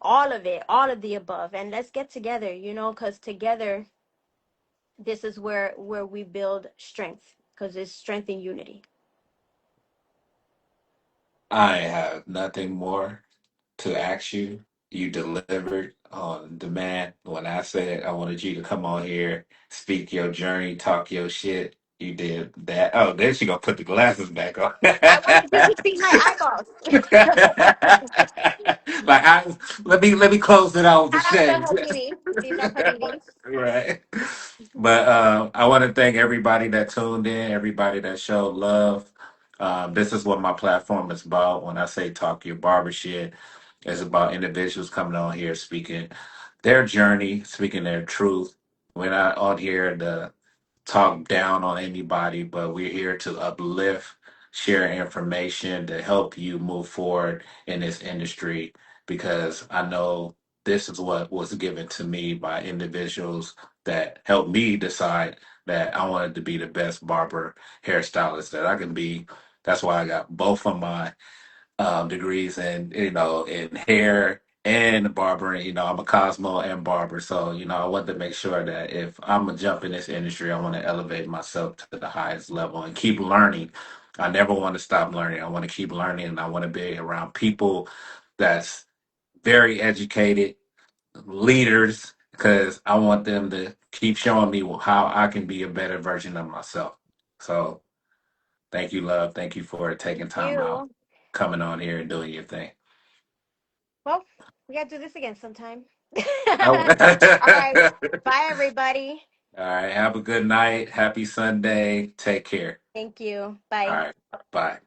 all of it, all of the above. And let's get together, because together this is where we build strength, because it's strength in unity. I have nothing more to ask you. You delivered on the I said I wanted you to come on here, speak your journey, talk your shit. You did that. Oh, then she gonna put the glasses back on. I wanted you to see my eyeballs. Like let me close it out with the After shades. Habibi. These are Habibis. Right. But I want to thank everybody that tuned in, everybody that showed love. This is what my platform is about. When I say talk your barber shit, it's about individuals coming on here speaking their journey, speaking their truth. We're not on here to talk down on anybody, but we're here to uplift, share information to help you move forward in this industry because I know this is what was given to me by individuals that helped me decide that I wanted to be the best barber hairstylist that I can be. That's why I got both of my degrees in in hair and barbering. I'm a Cosmo and barber, so I want to make sure that if I'm gonna jump in this industry, I want to elevate myself to the highest level and keep learning. I never want to stop learning. I want to keep learning, and I want to be around people that's very educated, leaders, because I want them to keep showing me how I can be a better version of myself. So thank you, love. Thank you for taking time out, You. coming on here and doing your thing. Well, we gotta do this again sometime. Oh. All right. Bye, everybody. All right. Have a good night. Happy Sunday. Take care. Thank you. All Bye. right. Bye.